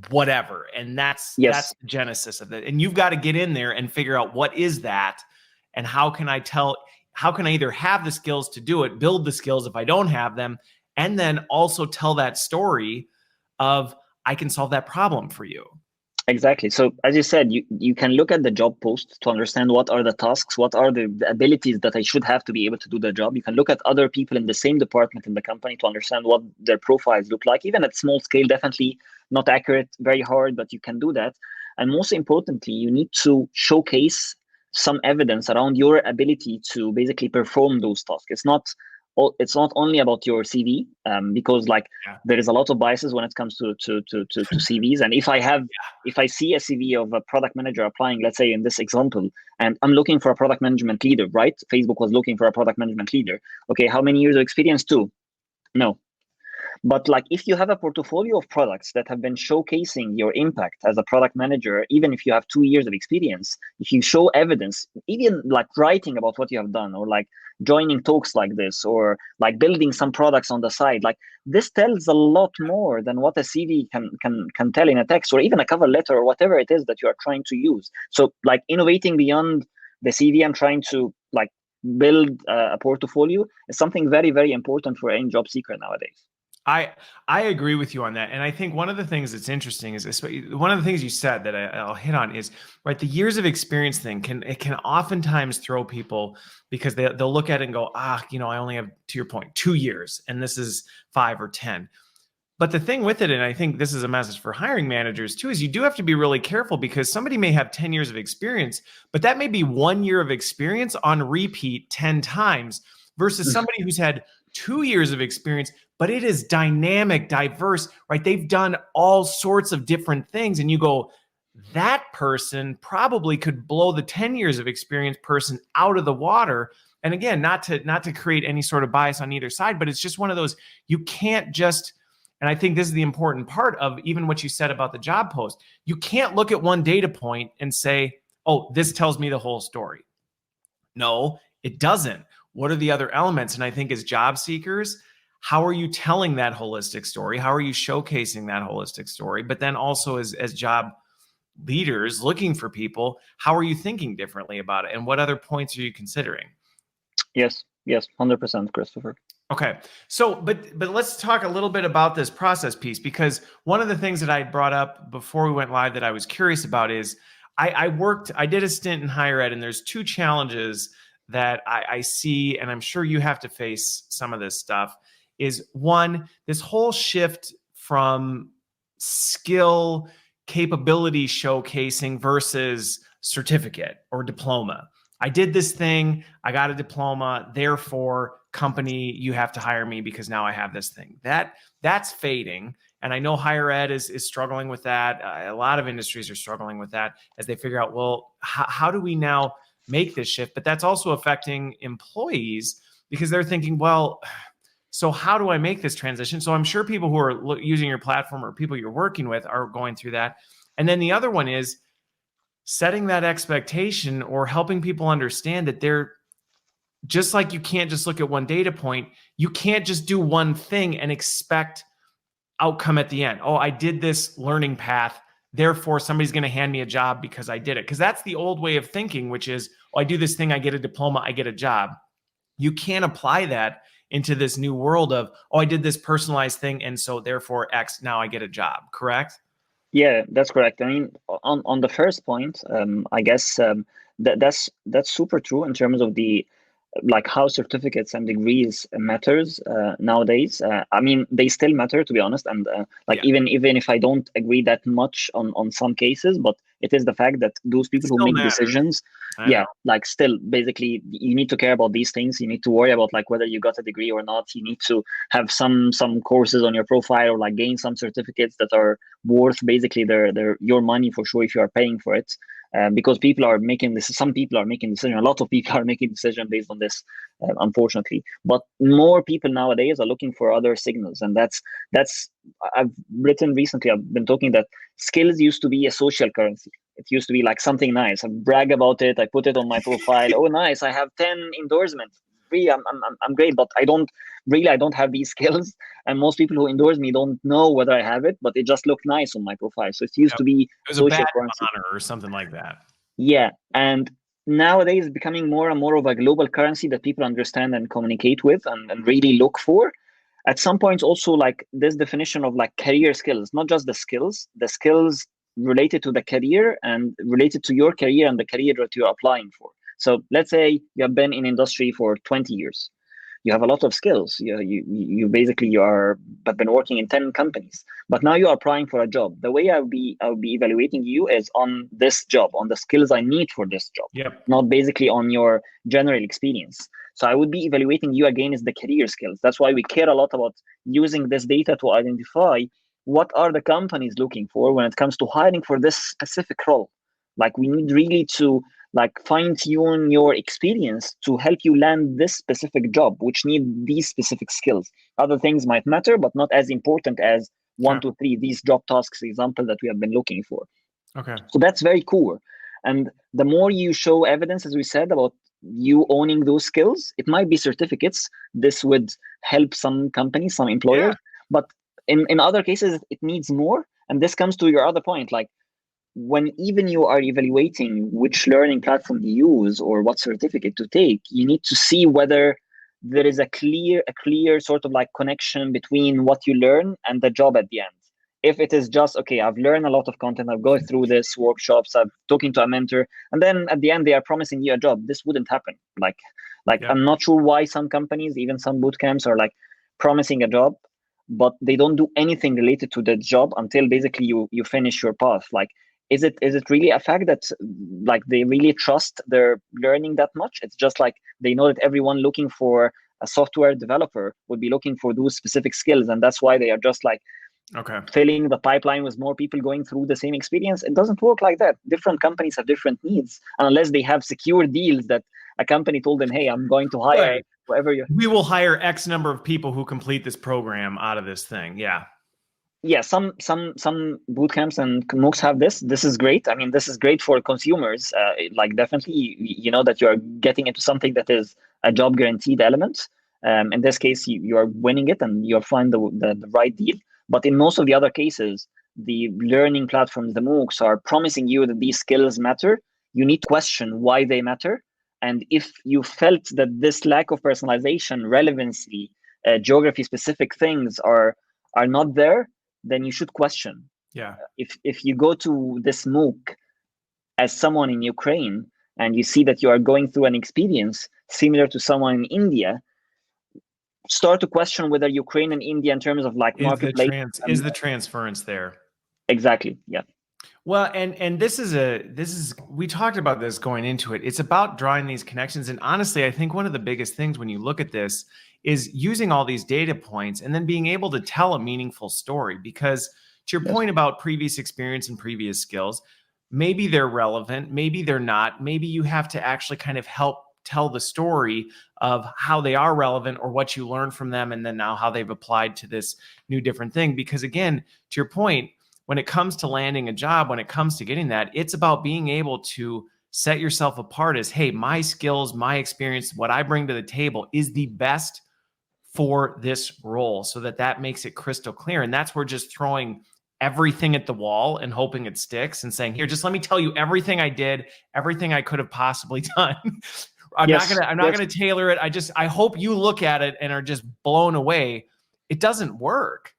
whatever. And that's the genesis of it. And you've got to get in there and figure out what is that and how can I either have the skills to do it, build the skills if I don't have them, and then also tell that story of I can solve that problem for you. Exactly. So as you said, you can look at the job post to understand what are the tasks, what are the abilities that I should have to be able to do the job. You can look at other people in the same department in the company to understand what their profiles look like, even at small scale, definitely not accurate, very hard, but you can do that. And most importantly, you need to showcase some evidence around your ability to basically perform those tasks. It's not only about your CV, because like Yeah. there is a lot of biases when it comes to CVs. And if I see a CV of a product manager applying, let's say in this example, and I'm looking for a product management leader, right? Facebook was looking for a product management leader. Okay, how many years of experience? 2. No. But like if you have a portfolio of products that have been showcasing your impact as a product manager, even if you have 2 years of experience, if you show evidence, even like writing about what you have done, or like joining talks like this, or like building some products on the side, like this tells a lot more than what a CV can tell in a text, or even a cover letter, or whatever it is that you are trying to use. So like innovating beyond the CV and trying to like build a portfolio is something very, very important for any job seeker nowadays. I I agree with you on that, and I think one of the things that's interesting is one of the things you said that I'll hit on is right. The years of experience thing can oftentimes throw people because they'll look at it and go, I only have, to your point, 2 years, and this is 5 or 10. But the thing with it, and I think this is a message for hiring managers too, is you do have to be really careful because somebody may have 10 years of experience, but that may be 1 year of experience on repeat 10 times versus somebody who's had 2 years of experience, but it is dynamic, diverse, right? They've done all sorts of different things. And you go, that person probably could blow the 10 years of experience person out of the water. And again, not to create any sort of bias on either side, but it's just one of those, you can't just, and I think this is the important part of even what you said about the job post. You can't look at one data point and say, oh, this tells me the whole story. No, it doesn't. What are the other elements? And I think as job seekers, how are you telling that holistic story? How are you showcasing that holistic story? But then also as job leaders looking for people, how are you thinking differently about it? And what other points are you considering? Yes, 100%, Christopher. Okay. So, but let's talk a little bit about this process piece, because one of the things that I brought up before we went live that I was curious about is I did a stint in higher ed, and there's two challenges that I see, and I'm sure you have to face some of this stuff, is one, this whole shift from skill capability showcasing versus certificate or diploma. I did this thing, I got a diploma, therefore company, you have to hire me because now I have this thing. That's fading. And I know higher ed is struggling with that. A lot of industries are struggling with that as they figure out, well, how do we now make this shift? But that's also affecting employees because they're thinking, well, so how do I make this transition? So I'm sure people who are using your platform or people you're working with are going through that. And then the other one is setting that expectation or helping people understand that they're just like, you can't just look at one data point. You can't just do one thing and expect outcome at the end. Oh, I did this learning path, therefore somebody's going to hand me a job because I did it. Because that's the old way of thinking, which is, oh, I do this thing, I get a diploma, I get a job. You can't apply that into this new world of, oh, I did this personalized thing, and so therefore X, now I get a job. Correct? Yeah, that's correct. I mean, on the first point, I guess that's super true in terms of the like how certificates and degrees matters nowadays. I mean, they still matter, to be honest, and like Yeah. even if I don't agree that much on some cases, but it is the fact that those It people who still make matters. decisions, I know. yeah, like still basically you need to care about these things. You need to worry about like whether you got a degree or not. You need to have some courses on your profile, or like gain some certificates that are worth basically their your money for sure if you are paying for it. Because people are making this, some people are making decision, a lot of people are making decision based on this, unfortunately. But more people nowadays are looking for other signals, and that's I've written recently. I've been talking that skills used to be a social currency. It used to be like something nice. I brag about it. I put it on my profile. Oh, nice! I have 10 endorsements. Really, I'm great, but I don't have these skills. And most people who endorse me don't know whether I have it, but it just looked nice on my profile. So it used Yep. to be It was a badge social of currency. honor or something like that. Yeah, and nowadays it's becoming more and more of a global currency that people understand and communicate with, and really look for. At some points, also like this definition of like career skills, not just the skills related to the career and related to your career and the career that you're applying for. So let's say you have been in industry for 20 years. You have a lot of skills. You basically you are but been working in 10 companies, but now you are applying for a job. The way I'll be evaluating you is on this job, on the skills I need for this job, Yep. not basically on your general experience. So I would be evaluating you against the career skills. That's why we care a lot about using this data to identify what are the companies looking for when it comes to hiring for this specific role. Like we need really to like fine tune your experience to help you land this specific job, which need these specific skills. Other things might matter, but not as important as one, Okay. two, three, these job tasks example that we have been looking for. Okay. So that's very cool. And the more you show evidence, as we said, about you owning those skills, it might be certificates. This would help some companies, some employers, Yeah. but in other cases, it needs more. And this comes to your other point, like when even you are evaluating which learning platform to use or what certificate to take, you need to see whether there is a clear sort of like connection between what you learn and the job at the end. If it is just okay, I've learned a lot of content, I've gone through this workshops, I'm talking to a mentor, and then at the end they are promising you a job, this wouldn't happen. Like Yep. I'm not sure why some companies, even some boot camps, are like promising a job, but they don't do anything related to the job until basically you finish your path. Like is it really a fact that like they really trust their learning that much? It's just like they know that everyone looking for a software developer would be looking for those specific skills, and that's why they are just like Okay. filling the pipeline with more people going through the same experience. It doesn't work like that. Different companies have different needs, unless they have secure deals that a company told them, hey, I'm going to hire Right. whoever you. We will hire X number of people who complete this program out of this thing. Yeah. Yeah, some boot camps and MOOCs have this. This is great. I mean, this is great for consumers. Like definitely, you know that you are getting into something that is a job guaranteed element. In this case, you are winning it and you'll find the right deal. But in most of the other cases, the learning platforms, the MOOCs, are promising you that these skills matter. You need to question why they matter. And if you felt that this lack of personalization, relevancy, geography specific things are not there, then you should question. Yeah. If you go to this MOOC as someone in Ukraine and you see that you are going through an experience similar to someone in India, start to question whether Ukraine and India in terms of like marketplace. Is the transference there? Exactly. Yeah. Well, and this is we talked about this going into it. It's about drawing these connections. And honestly, I think one of the biggest things when you look at this is using all these data points and then being able to tell a meaningful story. Because to your Yes. point about previous experience and previous skills, maybe they're relevant, maybe they're not. Maybe you have to actually kind of help tell the story of how they are relevant or what you learned from them, and then now how they've applied to this new different thing. Because again, to your point, when it comes to landing a job, when it comes to getting that, it's about being able to set yourself apart as, hey, my skills, my experience, what I bring to the table is the best for this role, so that makes it crystal clear. And that's where just throwing everything at the wall and hoping it sticks and saying, here, just let me tell you everything I did, everything I could have possibly done. I'm not gonna tailor it. I hope you look at it and are just blown away. It doesn't work.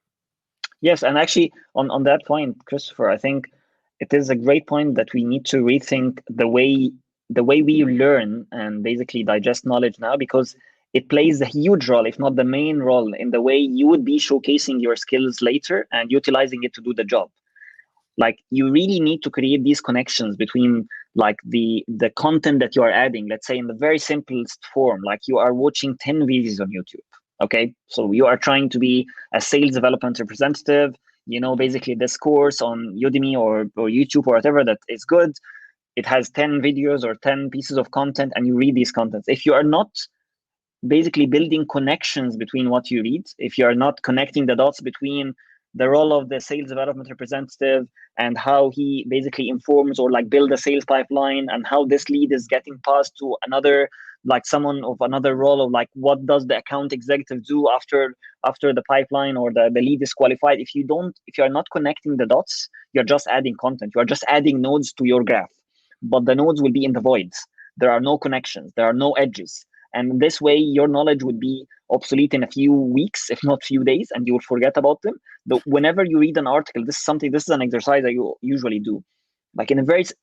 Yes, and actually on that point, Christopher, I think it is a great point that we need to rethink the way we learn and basically digest knowledge now, because it plays a huge role, if not the main role, in the way you would be showcasing your skills later and utilizing it to do the job. Like you really need to create these connections between like the content that you are adding. Let's say in the very simplest form, like you are watching 10 videos on YouTube. Okay, so you are trying to be a sales development representative, you know, basically this course on Udemy or YouTube or whatever that is good. It has 10 videos or 10 pieces of content, and you read these contents. If you are not basically building connections between what you read, if you are not connecting the dots between the role of the sales development representative and how he basically informs or like build a sales pipeline, and how this lead is getting passed to another, like someone of another role of like what does the account executive do after the pipeline or the lead is qualified. If you are not connecting the dots, you're just adding content, you're just adding nodes to your graph, but the nodes will be in the voids. There are no connections, there are no edges. And this way, your knowledge would be obsolete in a few weeks, if not few days, and you will forget about them. But whenever you read an article, this is an exercise that you usually do. Like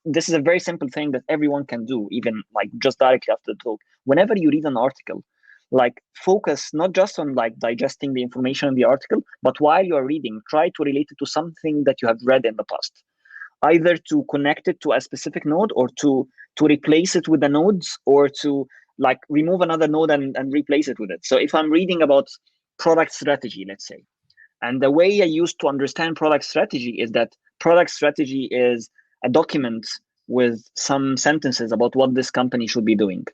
this is a very simple thing that everyone can do, even like just directly after the talk. Whenever you read an article, like focus not just on like digesting the information in the article, but while you are reading, try to relate it to something that you have read in the past, either to connect it to a specific node, or to replace it with the nodes, or to like remove another node and replace it with it. So if I'm reading about product strategy, let's say, and the way I used to understand product strategy is that product strategy is a document with some sentences about what this company should be doing.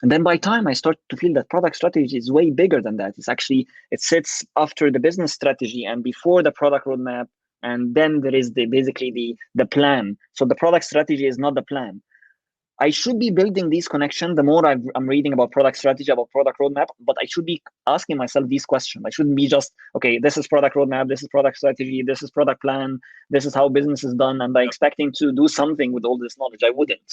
And then by time I start to feel that product strategy is way bigger than that. It sits after the business strategy and before the product roadmap. And then there is basically the plan. So the product strategy is not the plan. I should be building these connections the more I'm reading about product strategy, about product roadmap, but I should be asking myself these questions. I shouldn't be just, okay, this is product roadmap, this is product strategy, this is product plan, this is how business is done, and I'm expecting to do something with all this knowledge. I wouldn't.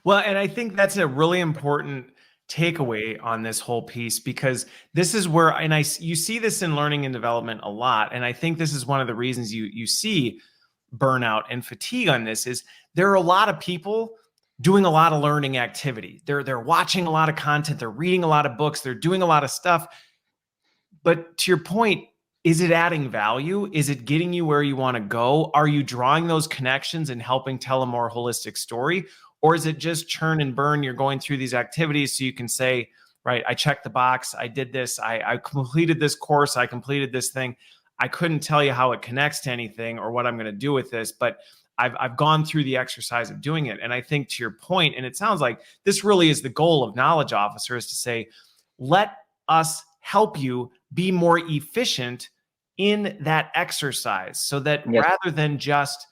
Well, and I think that's a really important takeaway on this whole piece, because this is where, and you see this in learning and development a lot, and I think this is one of the reasons you see burnout and fatigue on this, is there are a lot of people doing a lot of learning activity. They're watching a lot of content, they're reading a lot of books, they're doing a lot of stuff. But to your point, is it adding value? Is it getting you where you want to go? Are you drawing those connections and helping tell a more holistic story? Or is it just churn and burn? You're going through these activities so you can say, right, I checked the box, I did this, I completed this course, I completed this thing. I couldn't tell you how it connects to anything or what I'm going to do with this, but I've gone through the exercise of doing it. And I think to your point, and it sounds like this really is the goal of Knowledge Officer, is to say, let us help you be more efficient in that exercise, so that rather than just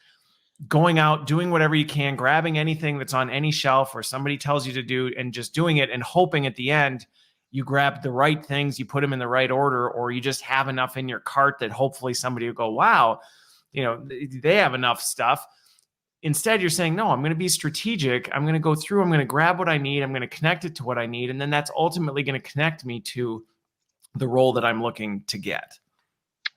going out, doing whatever you can, grabbing anything that's on any shelf or somebody tells you to do and just doing it and hoping at the end you grab the right things, you put them in the right order, or you just have enough in your cart that hopefully somebody will go, wow, they have enough stuff. Instead, you're saying, no, I'm going to be strategic. I'm going to go through, I'm going to grab what I need, I'm going to connect it to what I need. And then that's ultimately going to connect me to the role that I'm looking to get.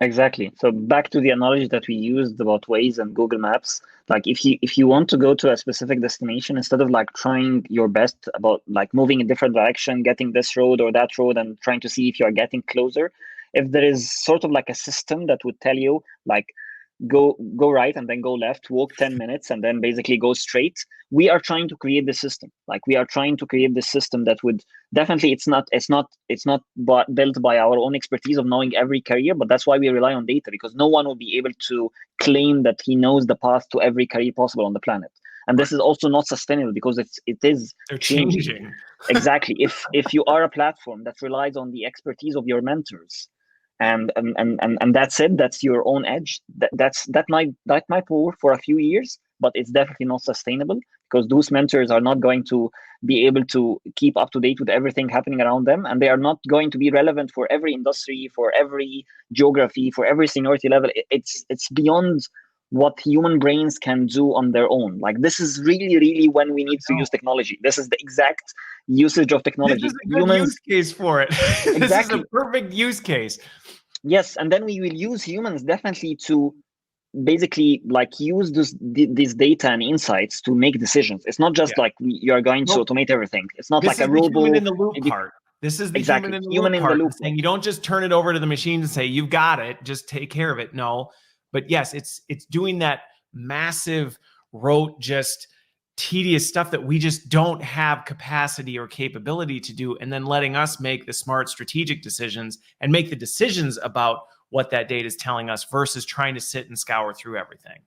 Exactly. So back to the analogy that we used about Waze and Google Maps, like if you want to go to a specific destination, instead of like trying your best about like moving in different direction, getting this road or that road and trying to see if you are getting closer, if there is sort of like a system that would tell you like go right and then go left, walk 10 minutes and then basically go straight, we are trying to create this system. Like we are trying to create this system that would definitely, it's not built by our own expertise of knowing every career, but that's why we rely on data, because no one will be able to claim that he knows the path to every career possible on the planet. And this is also not sustainable, because they're changing. Exactly. If you are a platform that relies on the expertise of your mentors, and that's it, that's your own edge, that might work for a few years, but it's definitely not sustainable, because those mentors are not going to be able to keep up to date with everything happening around them, and they are not going to be relevant for every industry, for every geography, for every seniority level. It's beyond what human brains can do on their own. Like this is really when we need to use technology. This is the exact usage of technology. This is a good use case for it. This Exactly. is a perfect use case. Yes, and then we will use humans definitely to basically like use this data and insights to make decisions. It's not just like you are going to automate everything. It's not like a robot. Human in the loop part. This is the human in the loop part. Saying you don't just turn it over to the machine and say, you've got it, just take care of it. No, but yes, it's doing that massive rote, just tedious stuff that we just don't have capacity or capability to do, and then letting us make the smart strategic decisions and make the decisions about what that data is telling us, versus trying to sit and scour through everything.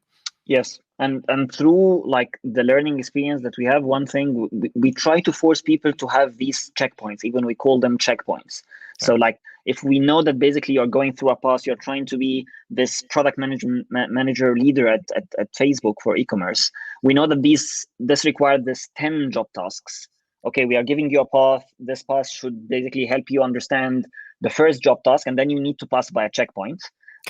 Yes, and through like the learning experience that we have, one thing we try to force people to have these checkpoints. Even we call them checkpoints. Okay. So like if we know that basically you're going through a path, you're trying to be this product manager leader at Facebook for e-commerce, we know that this required this 10 job tasks. Okay, we are giving you a path. This path should basically help you understand the first job task, and then you need to pass by a checkpoint.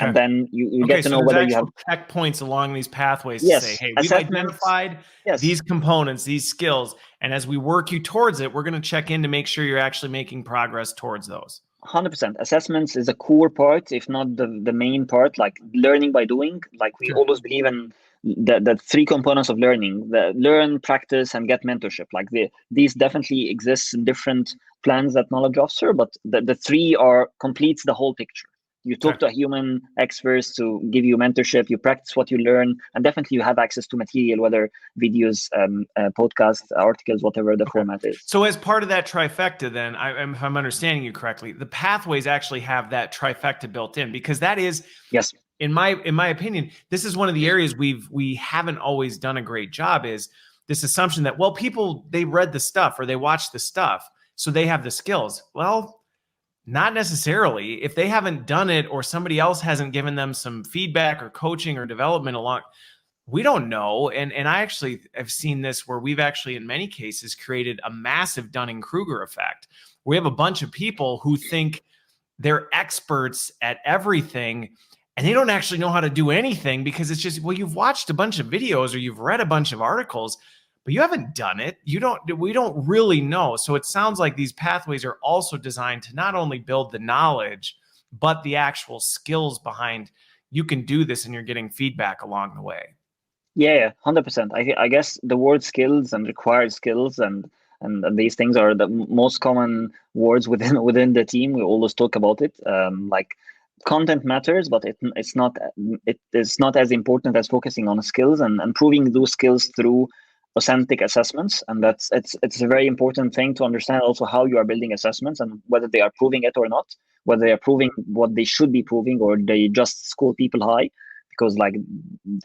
And then you Okay, get to so know there's whether you have, actual checkpoints along these pathways to say, yes, hey, we've assessments. identified Yes, these components, these skills, and as we work you towards it, we're going to check in to make sure you're actually making progress towards those. 100%. Assessments is a core part, if not the main part, like learning by doing. Like we Sure. always believe in the three components of learning: the learn, practice, and get mentorship. Like these definitely exist in different plans at Knowledge Officer, but the three are completes the whole picture. You talk Okay. to a human experts to give you mentorship, you practice what you learn, and definitely you have access to material, whether videos, podcasts, articles, whatever the Okay. format is. So as part of that trifecta, then, if I'm understanding you correctly, the pathways actually have that trifecta built in, because that is, Yes. in my opinion, this is one of the areas we haven't always done a great job, is this assumption that, well, people, they read the stuff or they watched the stuff, so they have the skills. Well, not necessarily. If they haven't done it or somebody else hasn't given them some feedback or coaching or development along, we don't know. And I actually have seen this where we've actually, in many cases, created a massive Dunning-Kruger effect. We have a bunch of people who think they're experts at everything, and they don't actually know how to do anything, because it's just, well, you've watched a bunch of videos or you've read a bunch of articles, but you haven't done it. We don't really know. So it sounds like these pathways are also designed to not only build the knowledge, but the actual skills behind, you can do this, and you're getting feedback along the way. Yeah, 100%. I guess the word skills and required skills and these things are the most common words within the team. We always talk about it. Like content matters, but it is not as important as focusing on skills and proving those skills through authentic assessments. And it's a very important thing to understand also how you are building assessments and whether they are proving it or not, whether they are proving what they should be proving or they just score people high because like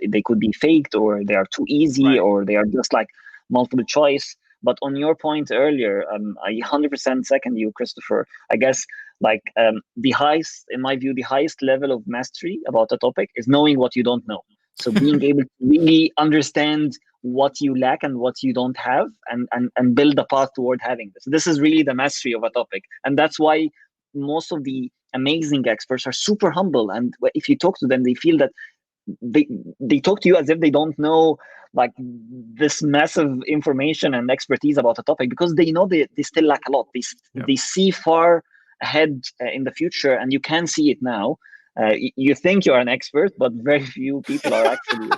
they could be faked or they are too easy Right. or they are just like multiple choice. But on your point earlier, I 100% second you, Christopher. I guess like the highest, in my view, the highest level of mastery about a topic is knowing what you don't know. So being able to really understand what you lack and what you don't have and build a path toward having this. This is really the mastery of a topic. And that's why most of the amazing experts are super humble. And if you talk to them, they feel that they they talk to you as if they don't know like this massive information and expertise about a topic because they know they still lack a lot. Yep. They see far ahead in the future and you can see it now. You think you're an expert, but very few people are actually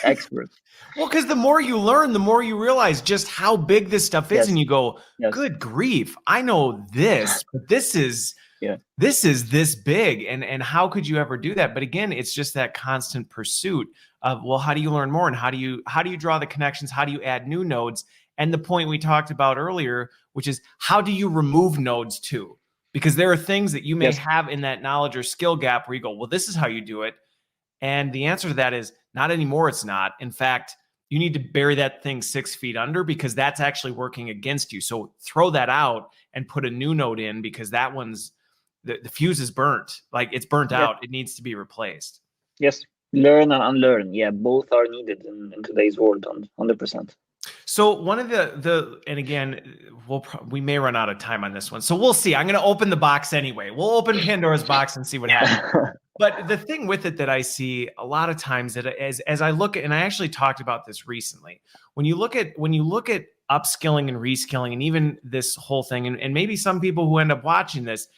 experts. Well, because the more you learn, the more you realize just how big this stuff is, and Yes, you go, yes, good grief, I know this, but this is yeah, this big, and how could you ever do that? But again, it's just that constant pursuit of, well, how do you learn more, and how do you draw the connections, how do you add new nodes, and the point we talked about earlier, which is how do you remove nodes too, because there are things that you may yes, have in that knowledge or skill gap where you go, well, this is how you do it, and the answer to that is not anymore. It's not. In fact, you need to bury that thing 6 feet under, because that's actually working against you. So throw that out and put a new node in, because that one's, the fuse is burnt. Like, it's burnt yes, out. It needs to be replaced. yes. Learn and unlearn. Yeah, both are needed in today's world. 100%. So one of and again, we may run out of time on this one. So we'll see. I'm going to open the box anyway. We'll open Pandora's box and see what happens. But the thing with it that I see a lot of times, that as I look at, and I actually talked about this recently, when you look at upskilling and reskilling, and even this whole thing, and maybe some people who end up watching this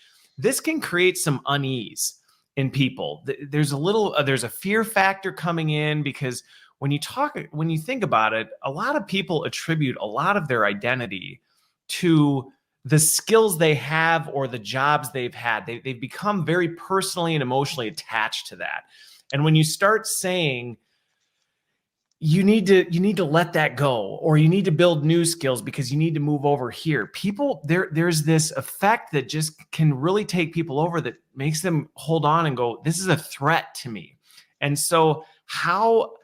can create some unease in people. There's a fear factor coming in, because when you think about it, a lot of people attribute a lot of their identity to the skills they have or the jobs they've had. They've become very personally and emotionally attached to that. And when you start saying you need to let that go, or you need to build new skills because you need to move over here, people, there's this effect that just can really take people over, that makes them hold on and go, this is a threat to me. And so how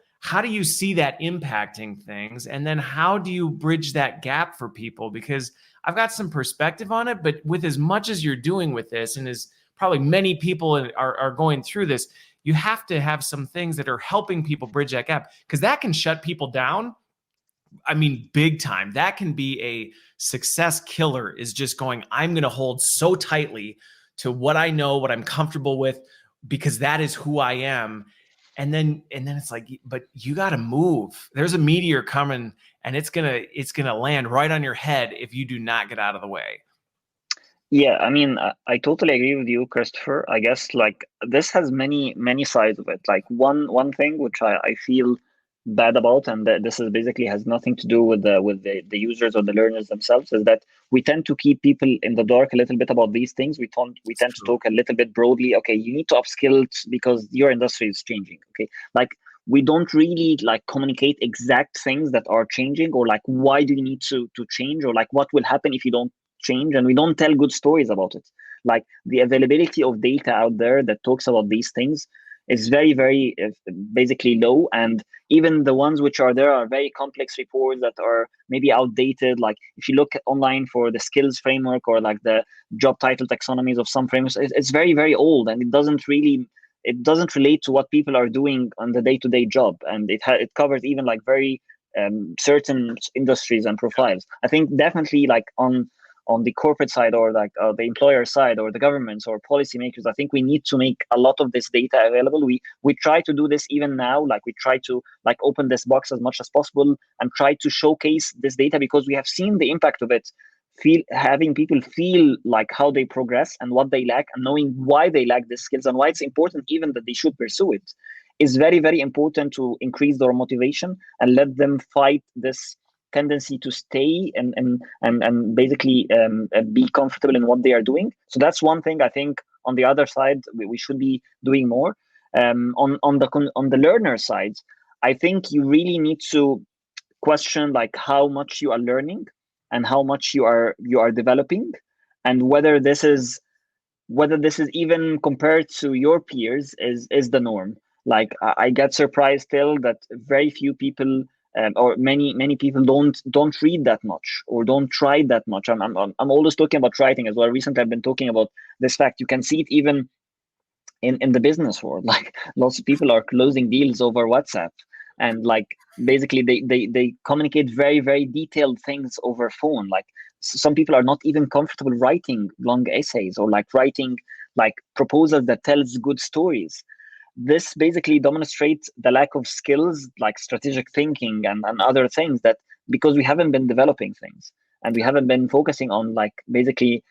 do you see that impacting things? And then how do you bridge that gap for people? Because I've got some perspective on it, but with as much as you're doing with this, and as probably many people are going through this, you have to have some things that are helping people bridge that gap, because that can shut people down. I mean, big time. That can be a success killer, is just going, I'm going to hold so tightly to what I know, what I'm comfortable with, because that is who I am. And then it's like, but you got to move. There's a meteor coming, and it's gonna land right on your head if you do not get out of the way. Yeah, I mean, I totally agree with you, Christopher. I guess like this has many sides of it. Like one thing which I feel bad about, and that this is basically has nothing to do with the users or the learners themselves, is that we tend to keep people in the dark a little bit about these things. We It's tend to true. talk a little bit broadly. Okay, you need to upskill because your industry is changing. Okay, like we don't really like communicate exact things that are changing, or like why do you need to change, or like what will happen if you don't change, and we don't tell good stories about it. Like the availability of data out there that talks about these things is very basically low, and even the ones which are there are very complex reports that are maybe outdated. Like if you look online for the skills framework or like the job title taxonomies of some frameworks, it's very old, and it doesn't relate to what people are doing on the day-to-day job, and it covers even like very certain industries and profiles. I think definitely like on the corporate side, or like the employer side, or the governments or policymakers, I think we need to make a lot of this data available. We try to do this even now. Like we try to like open this box as much as possible and try to showcase this data, because we have seen the impact of it. Having people feel like how they progress and what they lack, and knowing why they lack these skills and why it's important even that they should pursue it, is very important to increase their motivation and let them fight this tendency to stay and basically be comfortable in what they are doing. So that's one thing I think. On the other side, we should be doing more. On the learner side, I think you really need to question like how much you are learning and how much you are developing, and whether this is even compared to your peers is the norm. Like I get surprised still that very few people, or many people don't read that much or don't try that much. I'm always talking about writing as well. Recently, I've been talking about this fact. You can see it even in the business world. Like lots of people are closing deals over WhatsApp, and like basically they communicate very detailed things over phone. Like some people are not even comfortable writing long essays, or like writing like proposals that tells good stories. This basically demonstrates the lack of skills like strategic thinking and other things, that because we haven't been developing things, and we haven't been focusing on like basically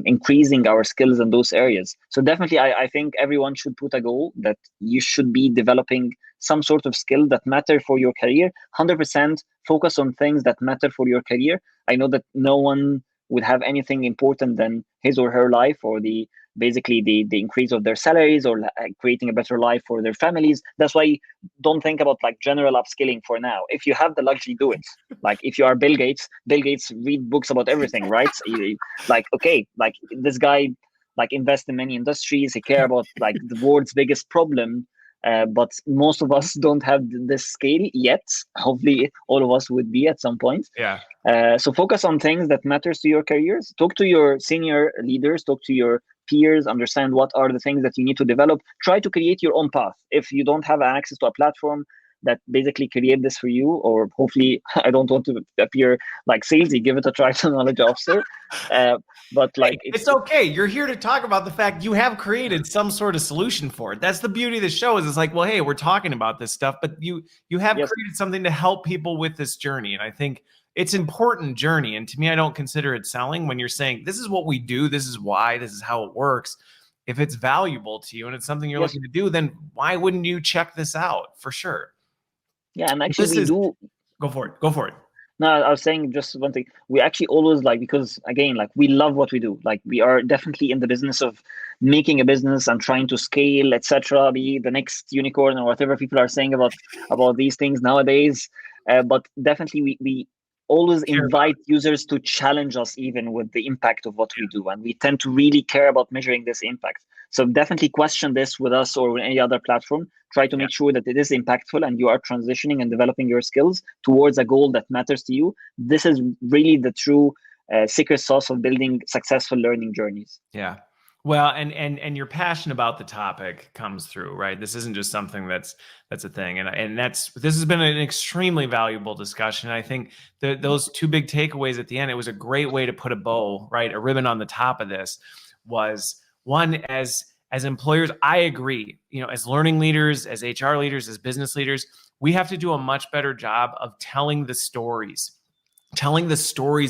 increasing our skills in those areas. So definitely I think everyone should put a goal that you should be developing some sort of skill that matter for your career. 100% focus on things that matter for your career. I know that no one would have anything important than his or her life, or the basically the increase of their salaries, or creating a better life for their families. That's why don't think about like general upskilling for now. If you have the luxury, do it. Like if you are Bill Gates read books about everything, right? Like okay, like this guy like invest in many industries, he care about like the world's biggest problem. But most of us don't have this scale yet. Hopefully all of us would be at some point. Yeah. So focus on things that matters to your careers. Talk to your senior leaders, talk to your peers, understand what are the things that you need to develop. Try to create your own path. If you don't have access to a platform that basically create this for you, or hopefully, I don't want to appear like salesy, give it a try to knowledge officer. Uh, but Hey, like it's okay. You're here to talk about the fact you have created some sort of solution for it. That's the beauty of the show. Is it's like, well, hey, we're talking about this stuff, but you have yes, created something to help people with this journey, and I think it's important journey. And to me, I don't consider it selling when you're saying this is what we do, this is why, this is how it works. If it's valuable to you and it's something you're yes, looking to do, then why wouldn't you check this out for sure? yeah, and actually This we is do. go for it. Go for it. No, I was saying just one thing. We actually always like, because again, like we love what we do. Like we are definitely in the business of making a business and trying to scale, etc. Be the next unicorn or whatever people are saying about these things nowadays. But definitely, we always Care about invite users to challenge us even with the impact of what we do, and we tend to really care about measuring this impact. So definitely question this with us or with any other platform. Try to it. Yeah. make sure that it is impactful and you are transitioning and developing your skills towards a goal that matters to you. This is really the true secret sauce of building successful learning journeys. Yeah. Well, and your passion about the topic comes through, right? This isn't just something that's a thing, and this has been an extremely valuable discussion. I think those two big takeaways at the end, it was a great way to put a bow, right, a ribbon on the top of this. Was one, as employers, I agree, as learning leaders, as HR leaders, as business leaders, we have to do a much better job of telling the stories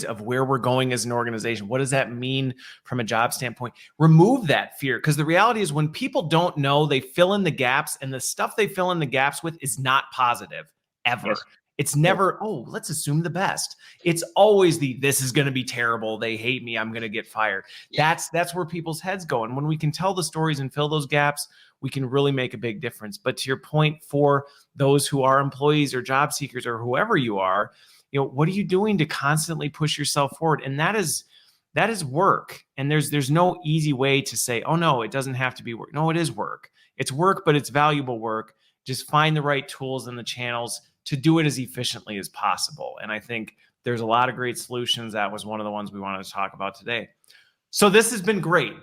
of where we're going as an organization. What does that mean from a job standpoint? Remove that fear, because the reality is when people don't know, they fill in the gaps, and the stuff they fill in the gaps with is not positive ever. Yes. It's never, oh, let's assume the best. It's always this is going to be terrible. They hate me. I'm going to get fired. That's where people's heads go. And when we can tell the stories and fill those gaps, we can really make a big difference. But to your point, for those who are employees or job seekers or whoever you are, what are you doing to constantly push yourself forward? And that is work. And there's no easy way to say, oh no, it doesn't have to be work. No, it is work. It's work, but it's valuable work. Just find the right tools and the channels to do it as efficiently as possible. And I think there's a lot of great solutions. That was one of the ones we wanted to talk about today. So this has been great.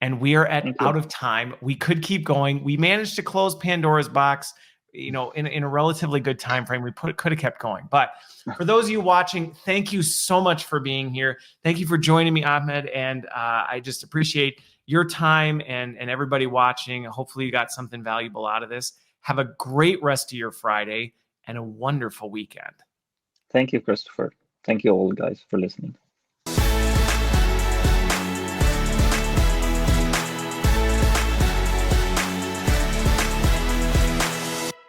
And we are out of time. We could keep going. We managed to close Pandora's box, in a relatively good time frame. We could have kept going. But for those of you watching, thank you so much for being here. Thank you for joining me, Ahmed. And I just appreciate your time and everybody watching. Hopefully you got something valuable out of this. Have a great rest of your Friday and a wonderful weekend. Thank you, Christopher. Thank you all, guys, for listening.